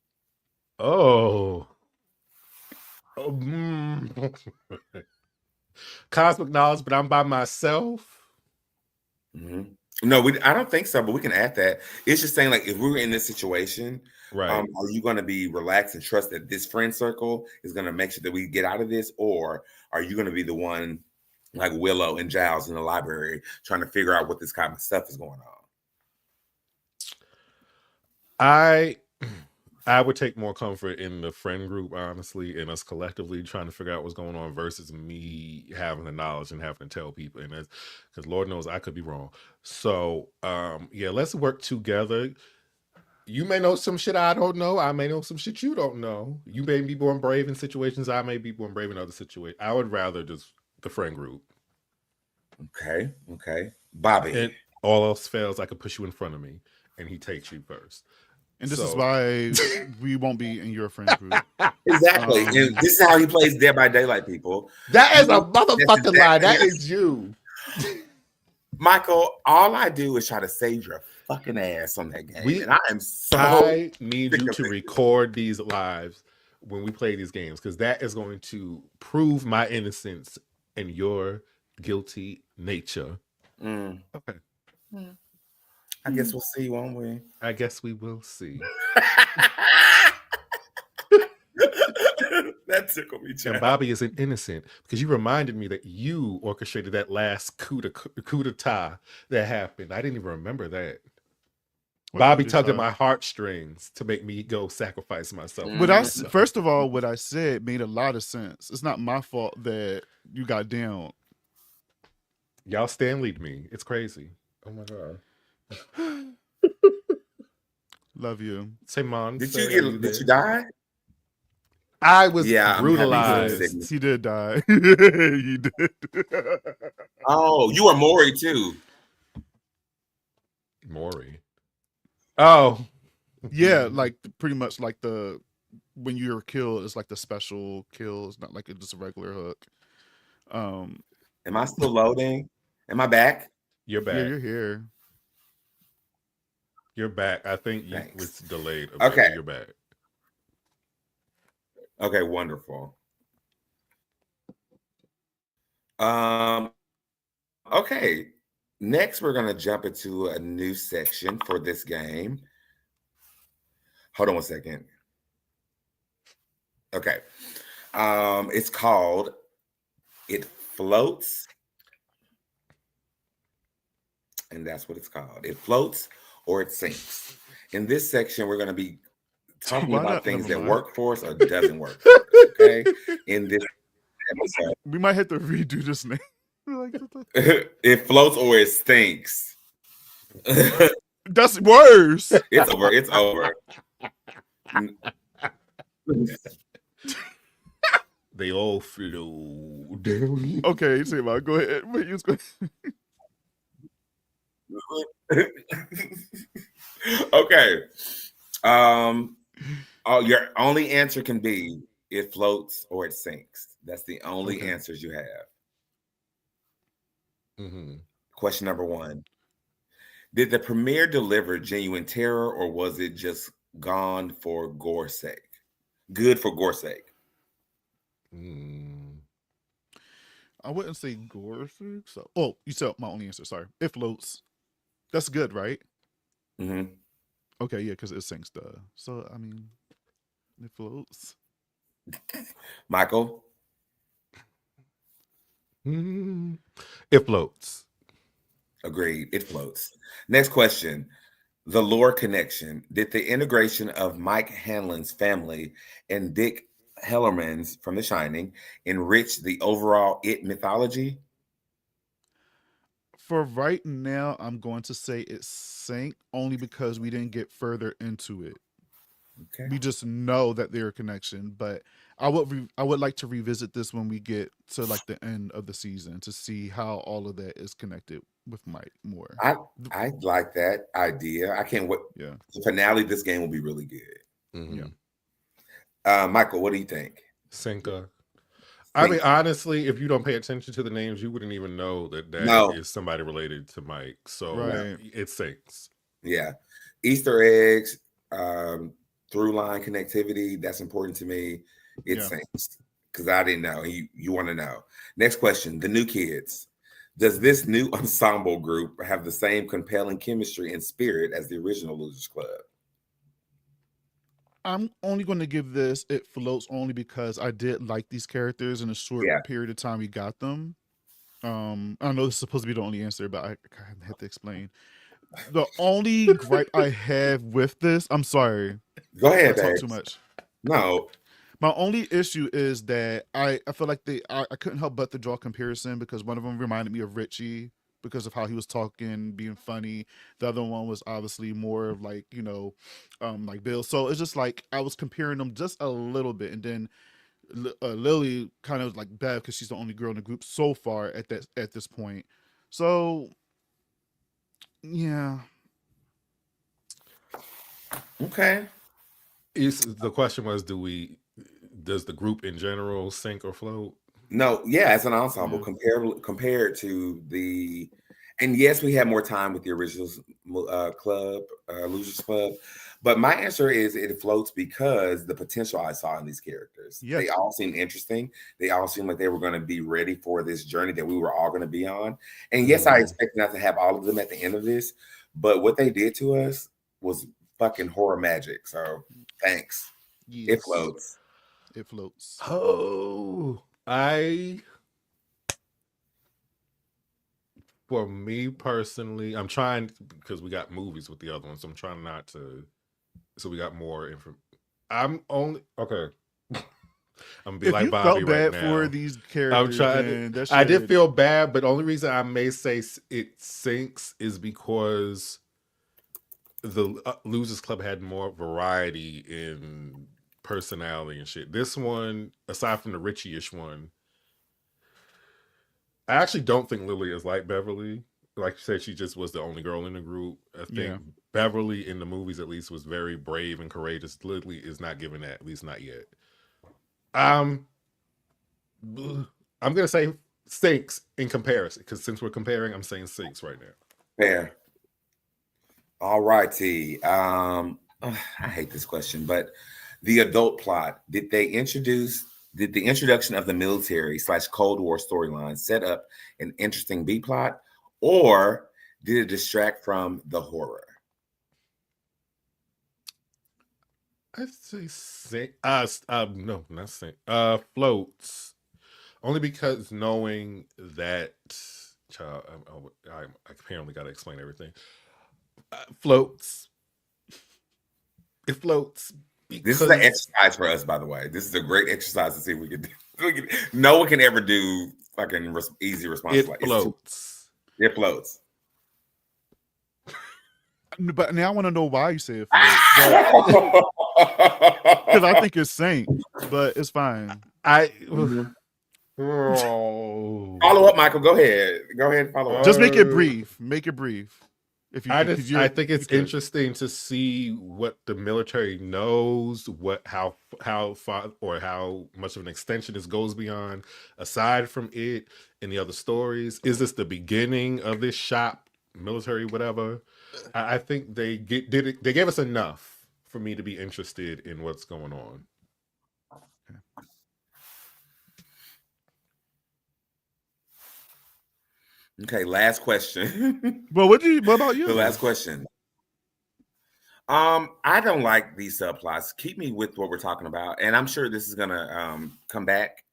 Cosmic knowledge, but I'm by myself. No, I don't think so, but we can add that. It's just saying, like, if we were in this situation, Right. are you going to be relaxed and trust that this friend circle is going to make sure that we get out of this, or are you going to be the one like Willow and Giles in the library trying to figure out what this kind of stuff is going on? I would take more comfort in the friend group, honestly, and us collectively trying to figure out what's going on versus me having the knowledge and having to tell people. And because Lord knows I could be wrong. So, yeah, let's work together. You may know some shit I don't know. I may know some shit you don't know. You may be born brave in situations. I may be born brave in other situations. I would rather just the friend group. Okay. Bobby. And all else fails, I could push you in front of me, and he takes you first. And this is why we won't be in your friend group. Exactly. And this is how he plays Dead by Daylight, people. That is a motherfucking lie. That is you. Michael, all I do is try to save your fucking ass on that game. And I am so I need you to record these lives when we play these games, because that is going to prove my innocence and your guilty nature. Okay. I guess we'll see, won't we? I guess we will see. That tickled me, child. And Bobby isn't innocent because you reminded me that you orchestrated that last coup d'etat that happened. I didn't even remember that. Bobby tugged at my heartstrings to make me go sacrifice myself. But first of all, what I said made a lot of sense. It's not my fault that you got down. Y'all Stanley'd me. It's crazy. Oh my God. Love you. TaMon, did you die? I was brutalized. He did die. He did. Oh, you were Maury too. Maury. Oh. Yeah, like pretty much like when you're killed, it's like the special kill. It's not like it's just a regular hook. Am I still loading? Am I back? You're back. Yeah, you're here. You're back. I think you was delayed. Okay. You're back. Okay, wonderful. Okay. Next, we're going to jump into a new section for this game. Hold on one second. Okay. It's called It Floats. And that's what it's called. It floats or it sinks. In this section, we're going to be talking about things that work for us or doesn't work for us, okay? In this episode. We might have to redo this name. It floats or it stinks. That's worse. It's over. It's over. They all flow. Okay, TaMon, go ahead. Wait, you was going. Okay. Your only answer can be it floats or it sinks. That's the only answers you have. Question number 1. Did the premiere deliver genuine terror, or was it just gone for gore's sake? Good for gore's sake. I wouldn't say gore's sake. So, oh, you said my only answer. Sorry. It floats. That's good, right? Okay, yeah, because it sinks, duh. So, I mean, it floats. Michael? It floats. Agreed. It floats. Next question. The lore connection. Did the integration of Mike Hanlon's family and Dick Hellerman's from The Shining enrich the overall It mythology? For right now, I'm going to say it sank only because we didn't get further into it. Okay. We just know that they're a connection, but I would like to revisit this when we get to like the end of the season to see how all of that is connected with Mike more. I like that idea. I can't wait. Yeah. The finale of this game will be really good. Yeah. Michael, what do you think? Sinker. I mean, honestly, if you don't pay attention to the names, you wouldn't even know that is somebody related to Mike. So it sinks. Yeah. Easter eggs, through line connectivity, that's important to me. It sinks because I didn't know. You want to know. Next question. The new kids. Does this new ensemble group have the same compelling chemistry and spirit as the original Losers Club? I'm only going to give this It Floats only because I did like these characters in a short Yeah. period of time we got them. I know this is supposed to be the only answer, but I have to explain. The only gripe I have with this, I'm sorry, Go I ahead, talk babe. too much. No. My only issue is that I feel like I couldn't help but to draw a comparison because one of them reminded me of Richie because of how he was talking, being funny. The other one was obviously more of like, like Bill. So it's just like I was comparing them just a little bit. And then Lily kind of like bad because she's the only girl in the group so far at this point. So yeah. Okay. The question was, does the group in general sink or float? No, yeah, as an ensemble, compared to the, and yes, we had more time with the originals club, Losers Club, but my answer is it floats because the potential I saw in these characters. Yes. They all seem interesting. They all seem like they were going to be ready for this journey that we were all going to be on. And yes, I expect not to have all of them at the end of this, but what they did to us was fucking horror magic. So thanks. Yes. It floats. It floats. Oh, for me personally, I'm trying, because we got movies with the other ones. I'm trying not to, so we got more info. I'm only, okay. I'm gonna be If like you Bobby felt right bad now. for these characters, I'm trying. I did feel bad, but the only reason I may say it sinks is because the Losers Club had more variety in personality and shit. This one, aside from the Richie-ish one, I actually don't think Lily is like Beverly. Like you said, she just was the only girl in the group. I think Beverly in the movies at least was very brave and courageous. Lily is not given that, at least not yet. I'm gonna say sinks in comparison, because since we're comparing, I'm saying sinks right now. Fair. All righty. I hate this question, but the adult plot, did the introduction of the military / Cold War storyline set up an interesting B plot, or did it distract from the horror? I'd say sink. No, not sink. Floats. Only because knowing that, child, I apparently got to explain everything. Floats. It floats. This is an exercise for us, by the way. This is a great exercise to see if we can do. No one can ever do fucking easy responses. It floats. It floats. But now I want to know why you say it floats. Because I think it's sank, but it's fine. Follow up, Michael. Go ahead. Follow up. Just make it brief. Make it brief. I think it's interesting to see what the military knows, how far or how much of an extension this goes beyond, aside from it and the other stories. Is this the beginning of this shop, military, whatever? I think they gave us enough for me to be interested in what's going on. Okay, last question. Well, what about you? The last question. I don't like these subplots. Keep me with what we're talking about, and I'm sure this is gonna come back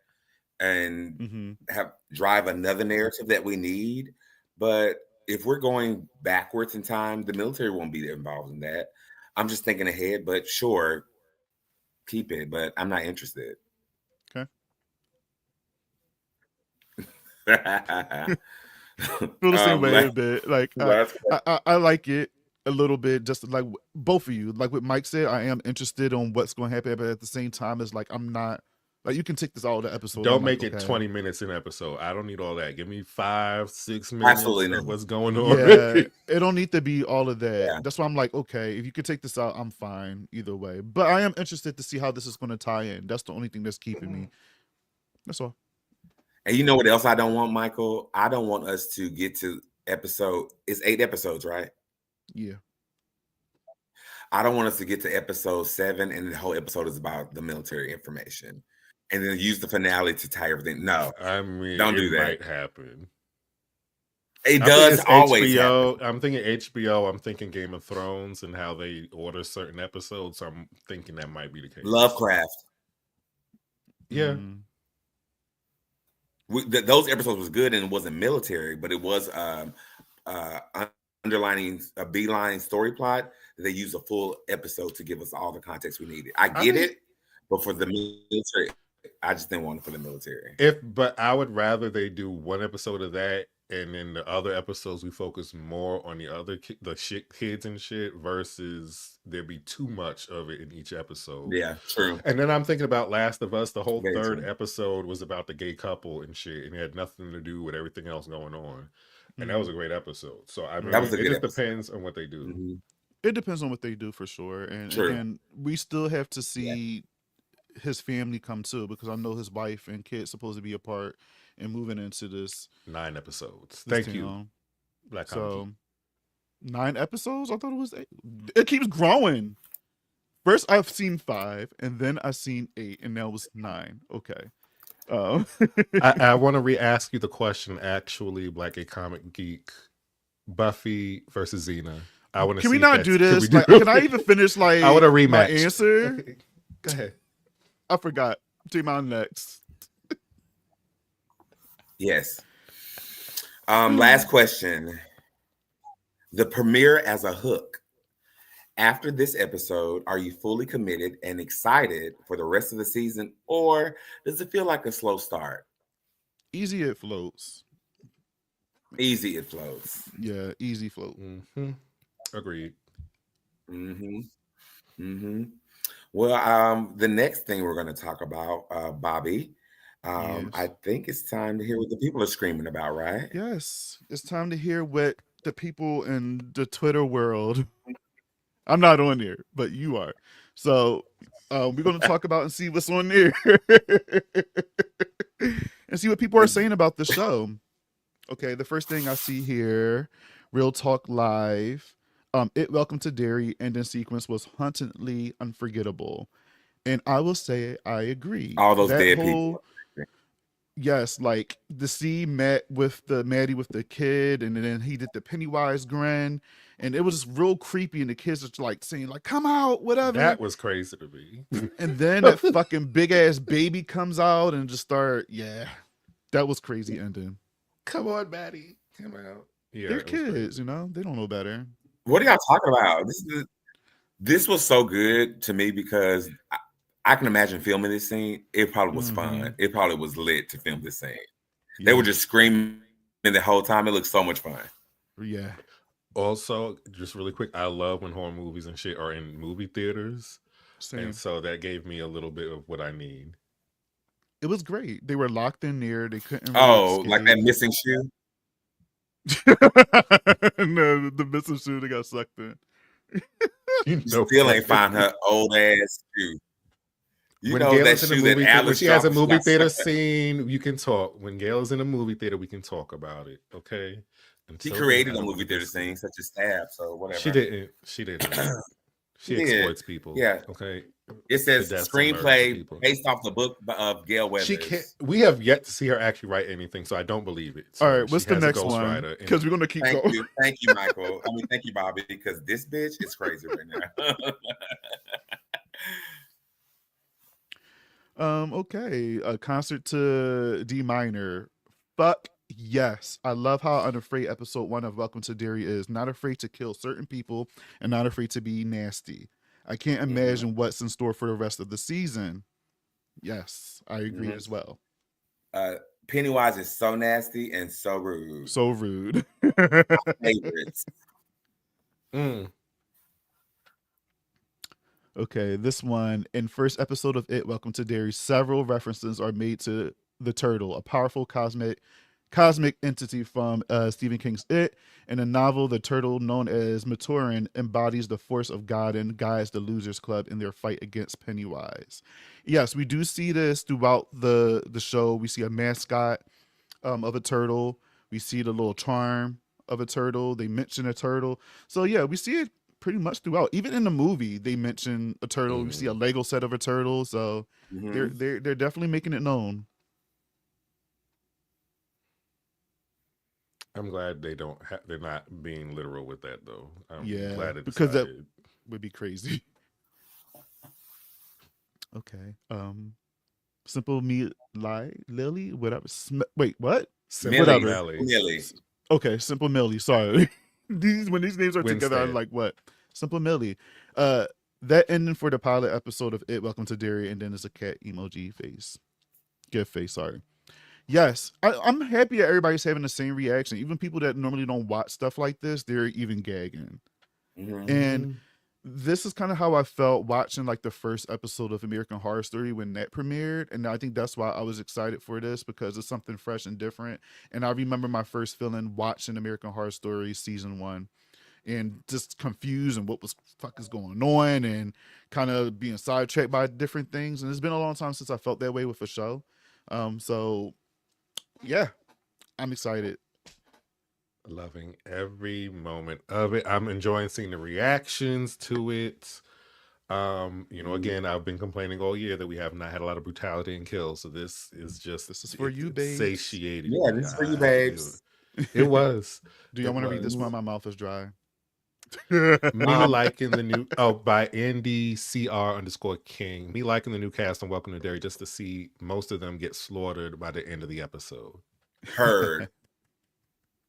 and drive another narrative that we need. But if we're going backwards in time, the military won't be involved in that. I'm just thinking ahead, but sure, keep it. But I'm not interested. Okay. Feel the same way a bit. Like I like it a little bit, just like both of you. Like what Mike said, I am interested on what's going to happen, but at the same time, it's like I'm not. Like you can take this out of the episode. Don't make it 20 minutes an episode. I don't need all that. Give me 5-6 minutes. Absolutely of what's going on. Yeah, it don't need to be all of that. Yeah. That's why I'm like, okay, if you could take this out, I'm fine either way. But I am interested to see how this is going to tie in. That's the only thing that's keeping me. That's all. And you know what else I don't want, Michael? I don't want us to get to it's 8 episodes, right? Yeah. I don't want us to get to episode 7 and the whole episode is about the military information. And then use the finale to tie everything. No, I mean, don't do that. Might happen. It I think does it's always happen. HBO. I'm thinking HBO. I'm thinking Game of Thrones and how they order certain episodes. So I'm thinking that might be the case. Lovecraft. Yeah. Those episodes was good and it wasn't military, but it was underlining a beeline story plot. They used a full episode to give us all the context we needed. I get it, but for the military, I just didn't want it for the military. But I would rather they do one episode of that, and then the other episodes we focus more on the other kids and shit, versus there be too much of it in each episode. Yeah, true. And then I'm thinking about Last of Us. The whole Very third true. episode was about the gay couple and shit, and it had nothing to do with everything else going on. And that was a great episode. So I mean, That was a it good just episode. depends on what they do. It depends on what they do for sure. And True. again, we still have to see his family come too, because I know his wife and kids supposed to be apart and moving into this 9 episodes. this Thank you. town. Black So 9 episodes? I thought it was 8. It keeps growing. First I've seen 5, and then I seen 8, and now it's 9. Okay. I want to re-ask you the question, actually, Black A Comic Geek. Buffy versus Xena. I want to. Can we not do this? Can I even finish I want a rematch. my answer? Okay. Go ahead. I forgot. TaMon next. Yes. Last question. The premiere as a hook. After this episode, are you fully committed and excited for the rest of the season, or does it feel like a slow start? Easy it floats. Easy it floats. Yeah, easy float. Agreed. Well, the next thing we're going to talk about, Bobby, Yes. I think it's time to hear what the people are screaming about, right? Yes, it's time to hear what the people in the Twitter world. I'm not on there, but you are. So we're going to talk about and see what's on there and see what people are saying about the show. Okay, the first thing I see here, Real Talk Live. Welcome to Derry ending sequence was hauntingly unforgettable. And I will say I agree. All those dead people. Yes, like to see Maddie with the kid, and then he did the Pennywise grin, and it was real creepy, and the kids are like saying like "come out," whatever. That was crazy to me. And then that fucking big ass baby comes out and just start. Yeah, that was crazy ending. Come on, Maddie, come out. Yeah, they're kids, you know, they don't know better. What are y'all talking about? This was so good to me because I can imagine filming this scene. It probably was fun. It probably was lit to film this scene. Yeah. They were just screaming the whole time. It looked so much fun. Yeah. Also, just really quick, I love when horror movies and shit are in movie theaters. Same. And so that gave me a little bit of what I need. It was great. They were locked in there. They couldn't really escape. Like that missing shoe? No, the missing shoe that got sucked in. You still ain't find her old ass shoe. You when know Gail that is in shoe the movie, that Alice when she has a movie theater sucked. scene, you can talk. When Gail is in a movie theater, we can talk about it. Okay. She created a movie theater scene, such as Stab. So whatever. She didn't. She exploits people. Yeah. Okay. It says screenplay based off the book of Gail Weathers. She can't. We have yet to see her actually write anything, so I don't believe it. So all right, what's the next one? Because we're gonna keep going. Thank you, Michael. Thank you, Bobby, because this bitch is crazy right now. Okay, a concert to D minor. Fuck yes, I love how unafraid episode 1 of Welcome to Derry is. Not afraid to kill certain people and not afraid to be nasty. I can't imagine what's in store for the rest of the season. Yes, I agree as well. Pennywise is so nasty and so rude. So rude. My favorites. Okay, this one. In first episode of It, Welcome to Derry, several references are made to the turtle, a powerful cosmic entity from Stephen King's It. In a novel, the turtle, known as Maturin, embodies the force of God and guides the Losers Club in their fight against Pennywise. Yes, we do see this throughout the show. We see a mascot of a turtle. We see the little charm of a turtle. They mention a turtle. So yeah, we see it pretty much throughout. Even in the movie, they mention a turtle. We see a Lego set of a turtle. So they're definitely making it known. I'm glad they're not being literal with that though. I'm Yeah, glad it because that decided. would be crazy. Okay. Simple me Lily, whatever. Wait, what? Simple Millie. Whatever. Melly. Millie. Okay, Simple Millie. Sorry. When these names are together, I'm Winstead. like, what? Simple Millie. Uh, that ending for the pilot episode of It, Welcome to Derry, and then it's a cat emoji face. Give face, sorry. Yes, I'm happy that everybody's having the same reaction. Even people that normally don't watch stuff like this, they're even gagging. Mm-hmm. And Mhm. this is kind of how I felt watching like the first episode of American Horror Story when that premiered. And I think that's why I was excited for this, because it's something fresh and different. And I remember my first feeling watching American Horror Story season 1 and just confused and what was fuck is going on and kind of being sidetracked by different things. And it's been a long time since I felt that way with a show. So yeah, I'm excited. Loving every moment of it. I'm enjoying seeing the reactions to it. Again, I've been complaining all year that we have not had a lot of brutality and kills. So this is just This is for you, it babes. satiated Yeah, me. this is for you, I feel babes. it was. Do y'all It want to read this was. while my mouth is dry? Me Um, liking the new by Andy CR_King. Me liking the new cast on Welcome to Derry just to see most of them get slaughtered by the end of the episode. Heard.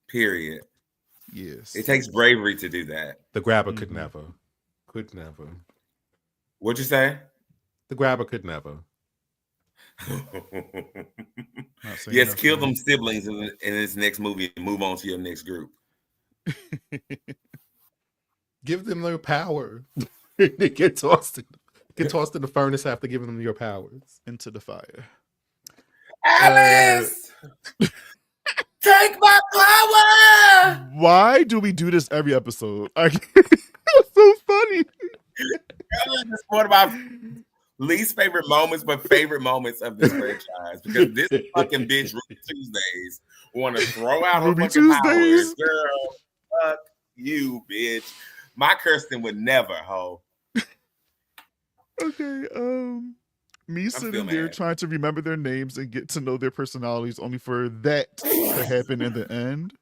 Period. Yes. It takes bravery to do that. The grabber could Mhm. never. Could never. What'd you say? The grabber could never. Not saying Yes, kill nothing. them siblings in this next movie and move on to your next group. Give them their power. They get tossed in the furnace after giving them your powers. Into the fire. Alice, take my power. Why do we do this every episode? It's so funny. Alice is one of my least favorite moments, but favorite moments of this franchise, because this fucking bitch Ruby Tuesdays want to throw out her Ruby fucking powers. Tuesdays? Girl, fuck you, bitch. My Kirsten would never, ho. Okay, me still sitting there mad. trying to remember their names and get to know their personalities, only for that to happen in the end.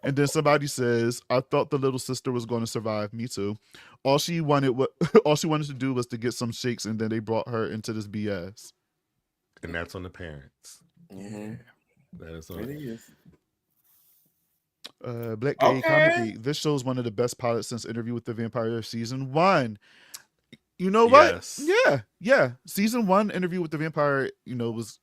And then somebody says, "I thought the little sister was going to survive." Me too. All she wanted to do was to get some shakes, and then they brought her into this BS. And that's on the parents. Mm-hmm. That is It on. is. Black Gay Okay. Comedy. This show's one of the best pilots since Interview with the Vampire season 1. You know what? Yes. Yeah. Season 1 Interview with the Vampire, was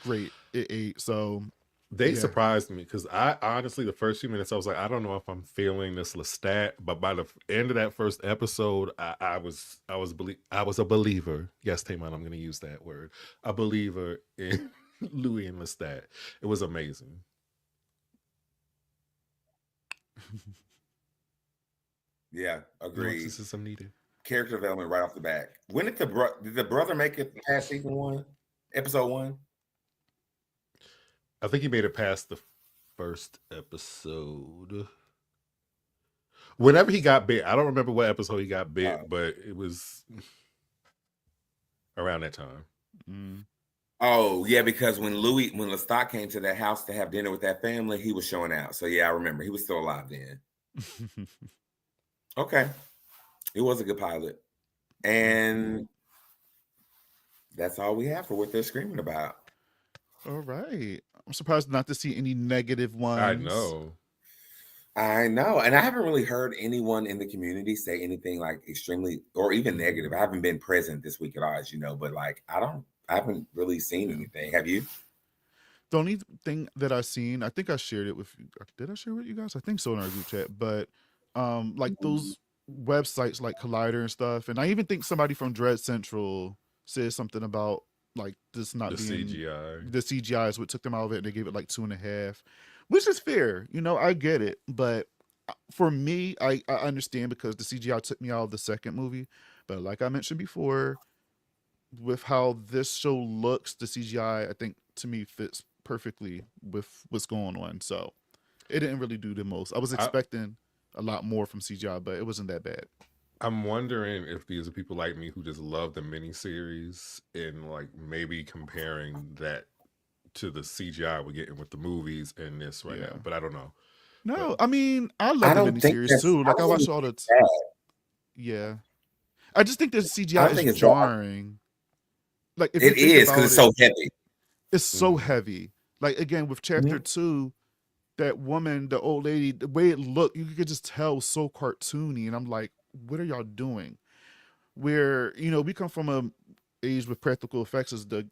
great. It ate. So They Yeah. surprised me because I honestly, the first few minutes, I was like, I don't know if I'm feeling this Lestat, but by the end of that first episode, I was a believer. Yes, TaMon, I'm going to use that word. A believer in Louis and Lestat. It was amazing. Yeah, agreed. This is some needed. Character development right off the back. When did the brother make it past season 1, episode 1? I think he made it past the first episode. Whenever he got bit, I don't remember what episode he got bit, but it was around that time. Mm. Oh, yeah, because when Lestat came to that house to have dinner with that family, he was showing out. So yeah, I remember. He was still alive then. Okay. It was a good pilot. And that's all we have for what they're screaming about. All right. I'm surprised not to see any negative ones. I know. And I haven't really heard anyone in the community say anything like extremely or even negative. I haven't been present this week at all, as you know, but like I haven't really seen anything. Have you? The only thing that I've seen, I think I shared it with you. Did I share it with you guys? I think so in our group chat. But like those websites like Collider and stuff, and I even think somebody from Dread Central said something about like this not The being CGI. the CGI is what took them out of it, and they gave it like 2.5, which is fair. I get it, but for me, I understand because the CGI took me out of the second movie. But like I mentioned before, with how this show looks, the CGI I think to me fits perfectly with what's going on. So it didn't really do the most. I was expecting a lot more from CGI, but it wasn't that bad. I'm wondering if these are people like me who just love the miniseries and like maybe comparing that to the CGI we're getting with the movies and this right now. But I don't know. No, But I mean, I I love the don't think miniseries that's. too. I Like I don't watch think all the. it's bad. Yeah, I just think the I CGI don't is think it's bad. jarring. Like if you It think is because about it's it, so heavy. it's so heavy. Like again with chapter Mhm. 2, that woman, the old lady, the way it looked, you could just tell was so cartoony, and I'm like, what are y'all doing? Where we come from a age with practical effects is the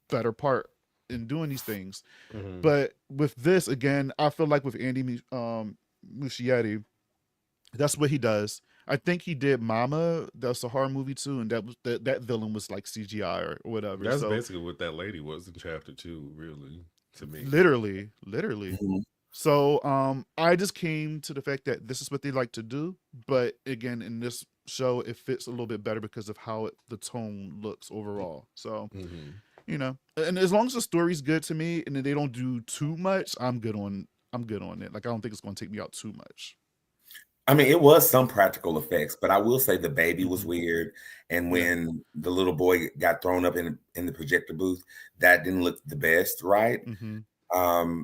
better part in doing these things. Mhm. But with this, again, I feel like with Andy Muschietti, that's what he does. I think he did Mama. That's a horror movie too, and that villain was like CGI or whatever. That's So basically what that lady was in chapter 2, really, to me. literally. Mhm. So I just came to the fact that this is what they like to do, but again, in this show, it fits a little bit better because of how the tone looks overall. So and as long as the story's good to me, and then they don't do too much, I'm good on it. Like I don't think it's going to take me out too much. I mean, it was some practical effects, but I will say the baby was Mhm. weird, and Yeah. when the little boy got thrown up in the projector booth, that didn't look the best, right? Mm-hmm.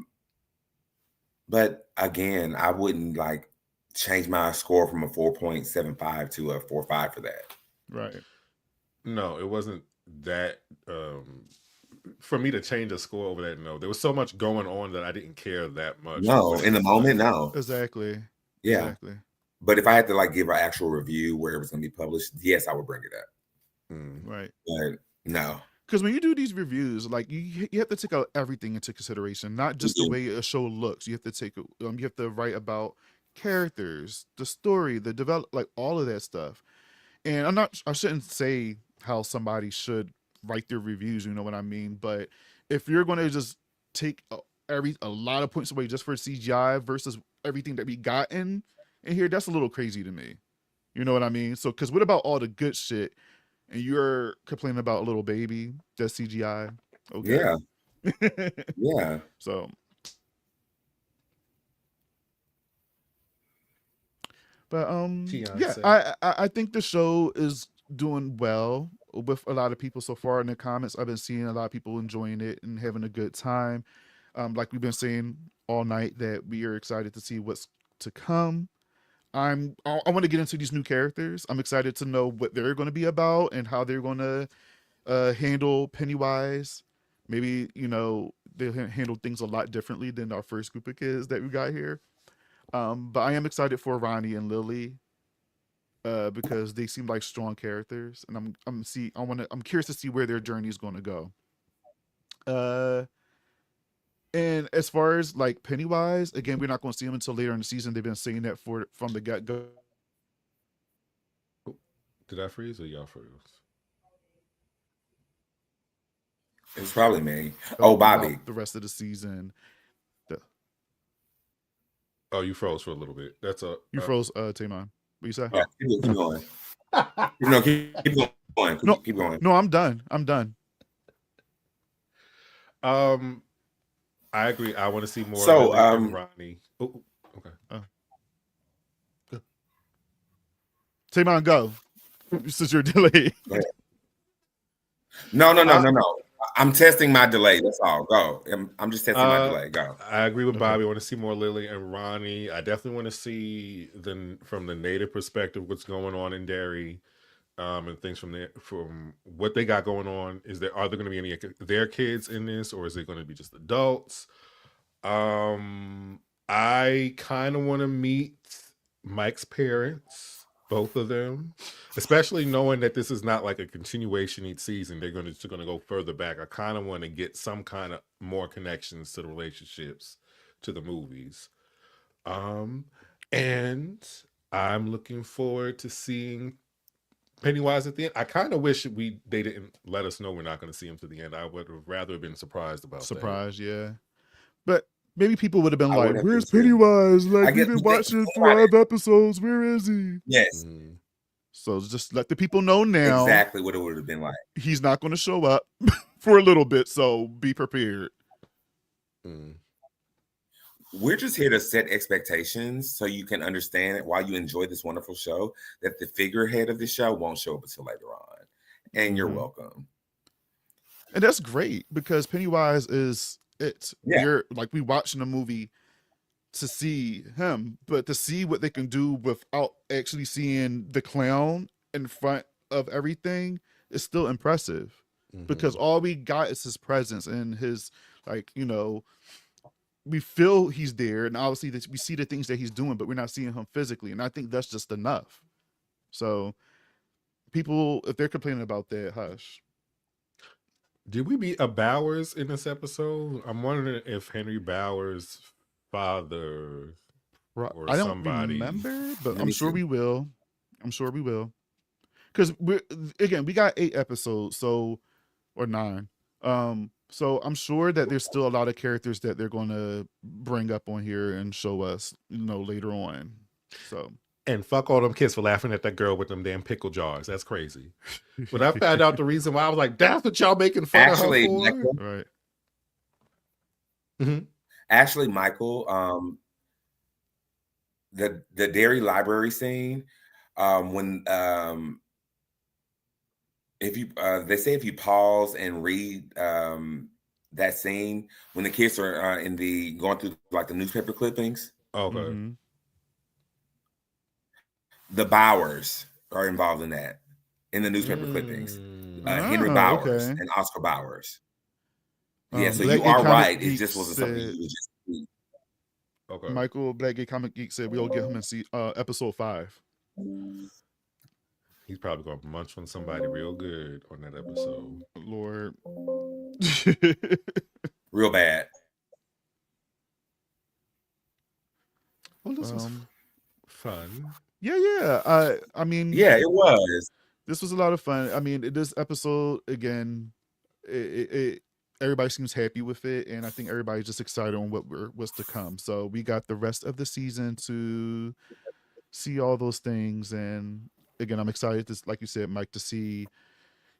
But again, I wouldn't like change my score from a 4.75 to a 4.5 for that. Right. No, it wasn't that for me to change a score over that. No, there was so much going on that I didn't care that much. No, when it in the was moment, like, no. Exactly. Yeah. Exactly. But if I had to like give an actual review where it was going to be published, yes, I would bring it up. Right. But no. Because when you do these reviews, like you have to take out everything into consideration, not just the way a show looks. You have to take you have to write about characters, the story, the develop, like all of that stuff. And I shouldn't say how somebody should write their reviews. You know what I mean? But if you're going to just take a lot of points away just for CGI versus everything that we got in here, that's a little crazy to me. You know what I mean? So, because what about all the good shit? And you're complaining about a little baby that's CGI. Okay. Yeah. Yeah. So, but yeah, I think the show is doing well with a lot of people so far in the comments. I've been seeing a lot of people enjoying it and having a good time. Like we've been saying all night that we are excited to see what's to come. I want to get into these new characters. I'm excited to know what they're going to be about and how they're going to handle Pennywise. Maybe they'll handle things a lot differently than our first group of kids that we got here. But I am excited for Ronnie and Lily because they seem like strong characters, and I'm curious to see where their journey is going to go. And as far as like Pennywise, again, we're not going to see him until later in the season. They've been saying that from the get go. Did I freeze or y'all froze? It's probably me. Oh, Bobby. The rest of the season. Oh, you froze for a little bit. That's you froze, TaMon. What you say? Yeah, keep going. No, keep going. Keep going. No, I'm done. I agree. I want to see more So, Lily and Ronnie. Oh, okay. TaMon, go. Since you're delayed. No. I'm testing my delay. That's all. Go. I'm just testing my delay. Go. I agree with Bobby. I want to see more Lily and Ronnie. I definitely want to see from the native perspective what's going on in Derry, and things from what they got going on. Are there going to be any of their kids in this, or is it going to be just adults? I kind of want to meet Mike's parents, both of them, especially knowing that this is not like a continuation each season. They're going to go further back. I kind of want to get some kind of more connections to the relationships to the movies. And I'm looking forward to seeing Pennywise at the end. I kind of wish they didn't let us know we're not going to see him to the end. I would have rather been surprised about that. Yeah. But maybe people would have been like, where's been Pennywise? Like, we've been watching 5 episodes. Where is he? Yes. So just let the people know now. Exactly what it would have been like. He's not going to show up for a little bit, so be prepared. We're just here to set expectations so you can understand it while you enjoy this wonderful show that the figurehead of the show won't show up until later on. And you're welcome. And that's great because Pennywise is it. Yeah. We're like we watching a movie to see him, but to see what they can do without actually seeing the clown in front of everything is still impressive. Because all we got is his presence and his we feel he's there, and obviously that we see the things that he's doing, but we're not seeing him physically, and I think that's just enough. So people, if they're complaining about that, hush. Did we meet a Bowers in this episode? I'm wondering if Henry Bowers' father or I don't somebody. remember, but I'm sure we will. Because we got 8 episodes, or 9. So I'm sure that there's still a lot of characters that they're going to bring up on here and show us, later on. So. And fuck all them kids for laughing at that girl with them damn pickle jars. That's crazy. When I found out the reason why, I was like, that's what y'all making fun of her for? Michael, right. Mm-hmm. Actually, Michael, the Derry library scene, when if you they say if you pause and read that scene when the kids are going through like the newspaper clippings. Okay. Mm-hmm. The Bowers are involved in that, in the newspaper clippings. Henry Bowers and Oscar Bowers. Yeah, so you are right. It just wasn't something you just see. Okay. Michael, Black Gay Comic Geek, said we'll get him in episode 5. He's probably going to munch on somebody real good on that episode. Lord. Real bad. Well, this was fun. Yeah. I mean, yeah, it was. This was a lot of fun. I mean, this episode again, everybody seems happy with it, and I think everybody's just excited on what's to come. So we got the rest of the season to see all those things, and again, I'm excited to, like you said, Mike, to see,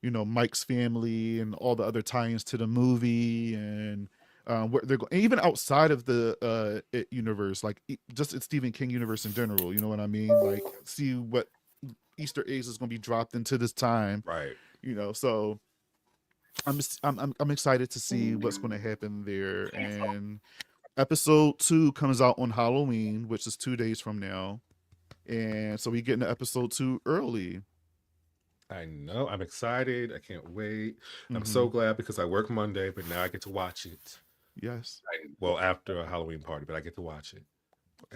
Mike's family and all the other tie-ins to the movie, and where they're going, even outside of the It universe, like just its Stephen King universe in general. You know what I mean? Like, see what Easter eggs is going to be dropped into this time, right? So I'm excited to see what's going to happen there. And episode 2 comes out on Halloween, which is 2 days from now, and so we get into episode 2 early. I know. I'm excited. I can't wait. I'm so glad because I work Monday, but now I get to watch it. Yes. Well, after a Halloween party, but I get to watch it.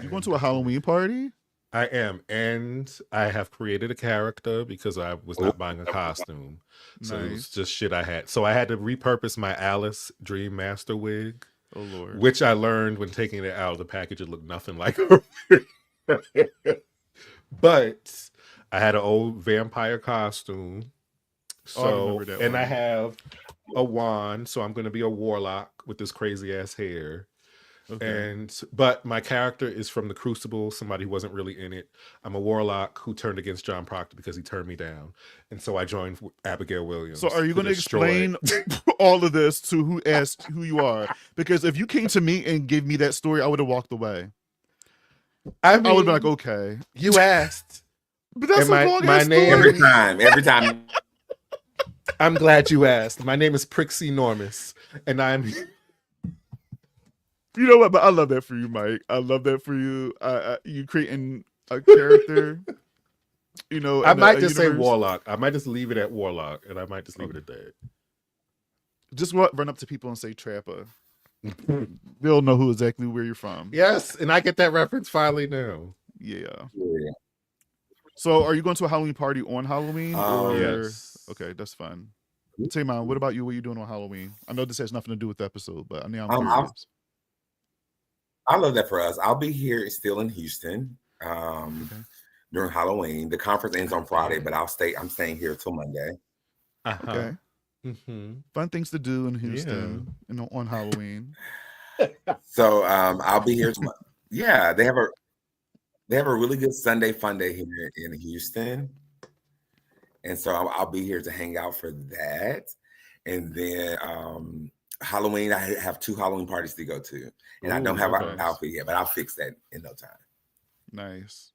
You going to a Halloween party? I am, and I have created a character because I was not buying a costume. So it was just shit I had. So I had to repurpose my Alice Dream Master wig. Oh, Lord. Which I learned when taking it out of the package, it looked nothing like her. But I had an old vampire costume. So, I have a wand, so I'm going to be a warlock with this crazy ass hair. Okay. But my character is from the Crucible, somebody who wasn't really in it. I'm a warlock who turned against John Proctor because he turned me down. And so I joined Abigail Williams. So are you going to explain all of this to who asked who you are? Because if you came to me and gave me that story, I would have walked away. I would be like, okay. You asked. But that's my name every time. I'm glad you asked. My name is Prixie Normus, and I'm... You know what? But I love that for you, Mike. I love that for you. You creating a character. I might just say warlock. I might just leave it at warlock, and I might just leave it at that. Just run up to people and say trapper. They'll know exactly where you're from. Yes, and I get that reference finally now. Yeah. So, are you going to a Halloween party on Halloween? Yes. Okay, that's fun. TaMon, what about you? What are you doing on Halloween? I know this has nothing to do with the episode, but I'm curious. I love that for us. I'll be here still in Houston during Halloween. The conference ends on Friday, but I'm staying here till Monday. Okay. Fun things to do in Houston on Halloween. So I'll be here tomorrow. Yeah, they have a really good Sunday fun day here in Houston. And so I'll be here to hang out for that. And then Halloween, I have 2 Halloween parties to go to. And I don't have an outfit yet, but I'll fix that in no time. Nice.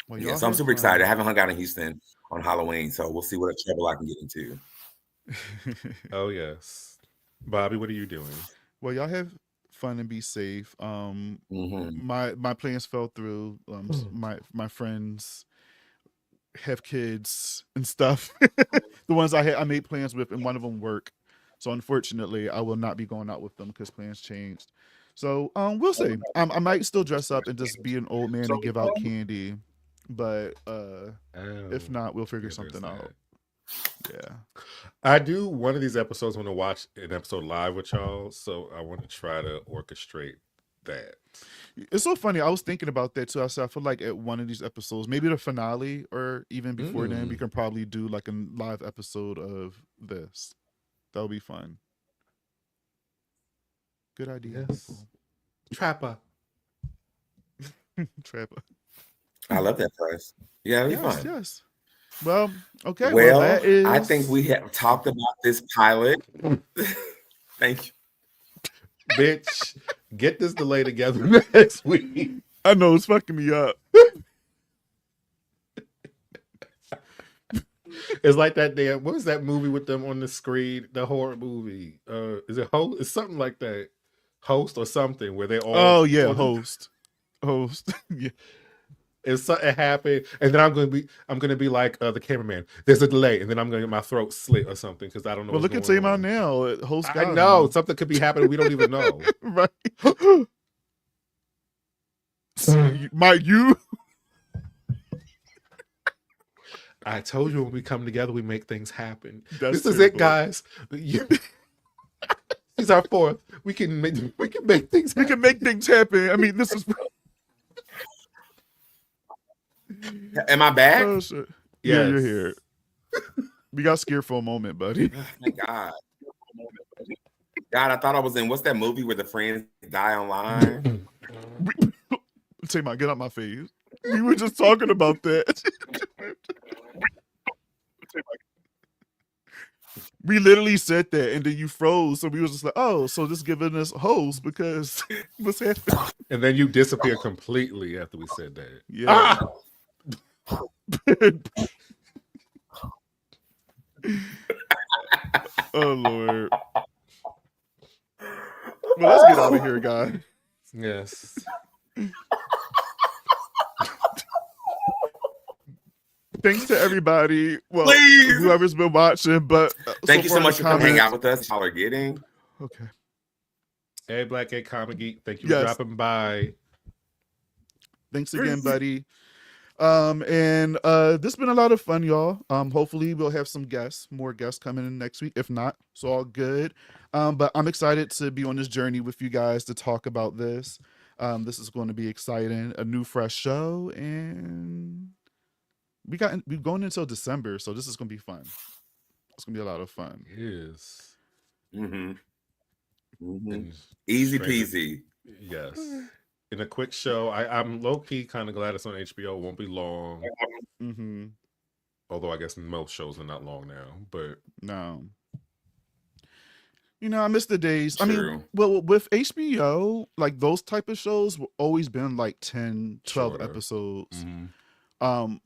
Well, so I'm super excited. I haven't hung out in Houston on Halloween, so we'll see what trouble I can get into. Oh yes. Bobby, what are you doing? Well, y'all have fun and be safe. Mhm. My plans fell through. My friends have kids and stuff. The ones I made plans with, and one of them work. So unfortunately, I will not be going out with them because plans changed. So we'll see. I might still dress up and just be an old man and give out candy, but if Oh, not, we'll figure yeah, there's something out. that. Yeah. I do one of these episodes want to watch an episode live with y'all, so I want to try to orchestrate that. It's so funny. I was thinking about that too. I said I feel like at one of these episodes, maybe the finale or even before then, we can probably do like a live episode of this. That would be fun. Good idea, Yes. people. Trapper. Trapper. I love that price. Yeah, it'll be Yes, fun. yes. Well, okay. Well, that is. I think we have talked about this pilot. Thank you. Bitch, get this delay together next week. I know it's fucking me up. It's like that damn, what was that movie with them on the screen? The horror movie. Is it Host? It's something like that. Host or something where they all Oh yeah, host. Yeah. If something happened, and then I'm gonna be like the cameraman. There's a delay, and then I'm gonna get my throat slit or something because I don't know. Well, what's look at going TaMon on. now. Host. I know something could be happening. We don't even know. Right. You. I told you when we come together, we make things happen. That's this is it, terrible. guys. He's our fourth. We can make things. We can make things happen. I mean, this is. Am I back? Oh shit. Yes. Yeah, you're here. We got scared for a moment, buddy. Thank God. God, I thought I was in what's that movie where the friends die online? TaMon, get out my face. We were just talking about that. We literally said that, and then you froze. So we was just like, "Oh, so just giving us host because what's happening?" And then you disappear completely after we said that. Yeah. Oh Lord. Well, let's get out of here, guys. Yes. Thanks to everybody. Well, Please. whoever's been watching, but Thank you so far in the much for coming hang comments- out with us. Y'all are getting. Okay. Hey, Black Gay Comic Geek. Thank you Yes. for dropping by. Thanks again, buddy. And this has been a lot of fun, y'all. Hopefully we'll have some more guests coming in next week. If not, it's all good. But I'm excited to be on this journey with you guys to talk about this. This is going to be exciting, a new fresh show, and we're going until December, so this is going to be fun. It's going to be a lot of fun. It is. Mm-hmm. Mm-hmm. And Easy Stranger- peasy. Yes. In a quick show, I'm low key kind of glad it's on HBO. It won't be long. Mm-hmm. Although I guess most shows are not long now. But No. You know, I miss the days. I mean, True. well, with HBO, like those type of shows have always been like 10, 12 Shorter. episodes. mhm.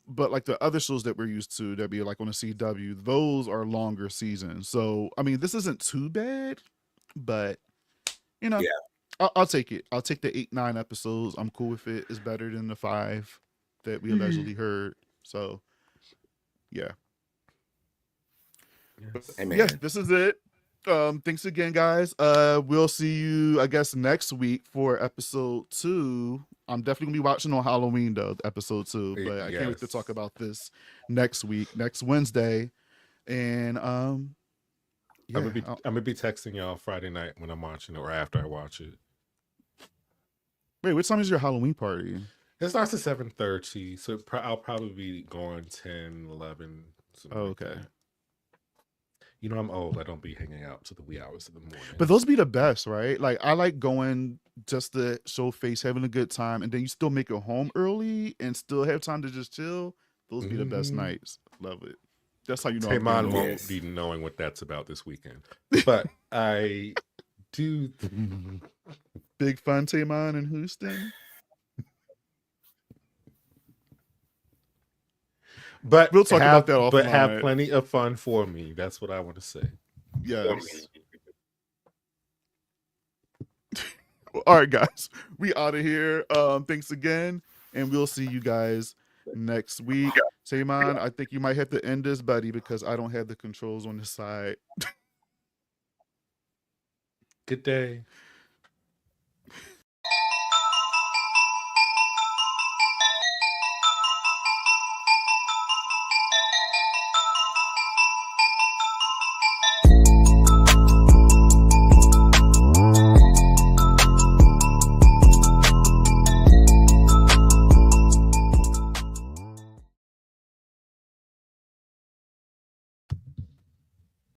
But like the other shows that we're used to, that be like on the CW, those are longer seasons. So, I mean, this isn't too bad, but you know, Yeah. I'll take it. I'll take the 8-9 episodes. I'm cool with it. It's better than the 5 that we allegedly heard. So, yeah. Yes. Amen. Yeah, this is it. Thanks again, guys. We'll see you, I guess, next week for episode 2. I'm definitely gonna be watching on Halloween though, episode 2. But I can't wait to Yes. talk about this next week, next Wednesday. And yeah, I'm gonna be texting y'all Friday night when I'm watching it or after I watch it. wait, what time is your Halloween party? It starts at 7:30, so I'll probably be going 10, 11. something like Okay. that. You know, I'm old. I don't be hanging out to the wee hours of the morning. But those be the best, right? Like I like going just to show face, having a good time, and then you still make it home early and still have time to just chill. Those be the best Mhm. nights. Love it. That's how you know. I'm TaMon getting won't old. Yes. be knowing what that's about this weekend. But I do. Big fun, TaMon in Houston. But We'll talk about that but have offline. plenty of fun for me. That's what I want to say. Yes. All right, guys. We out of here. Thanks again, and we'll see you guys next week. TaMon, I think you might have to end this, buddy, because I don't have the controls on the side. Good day.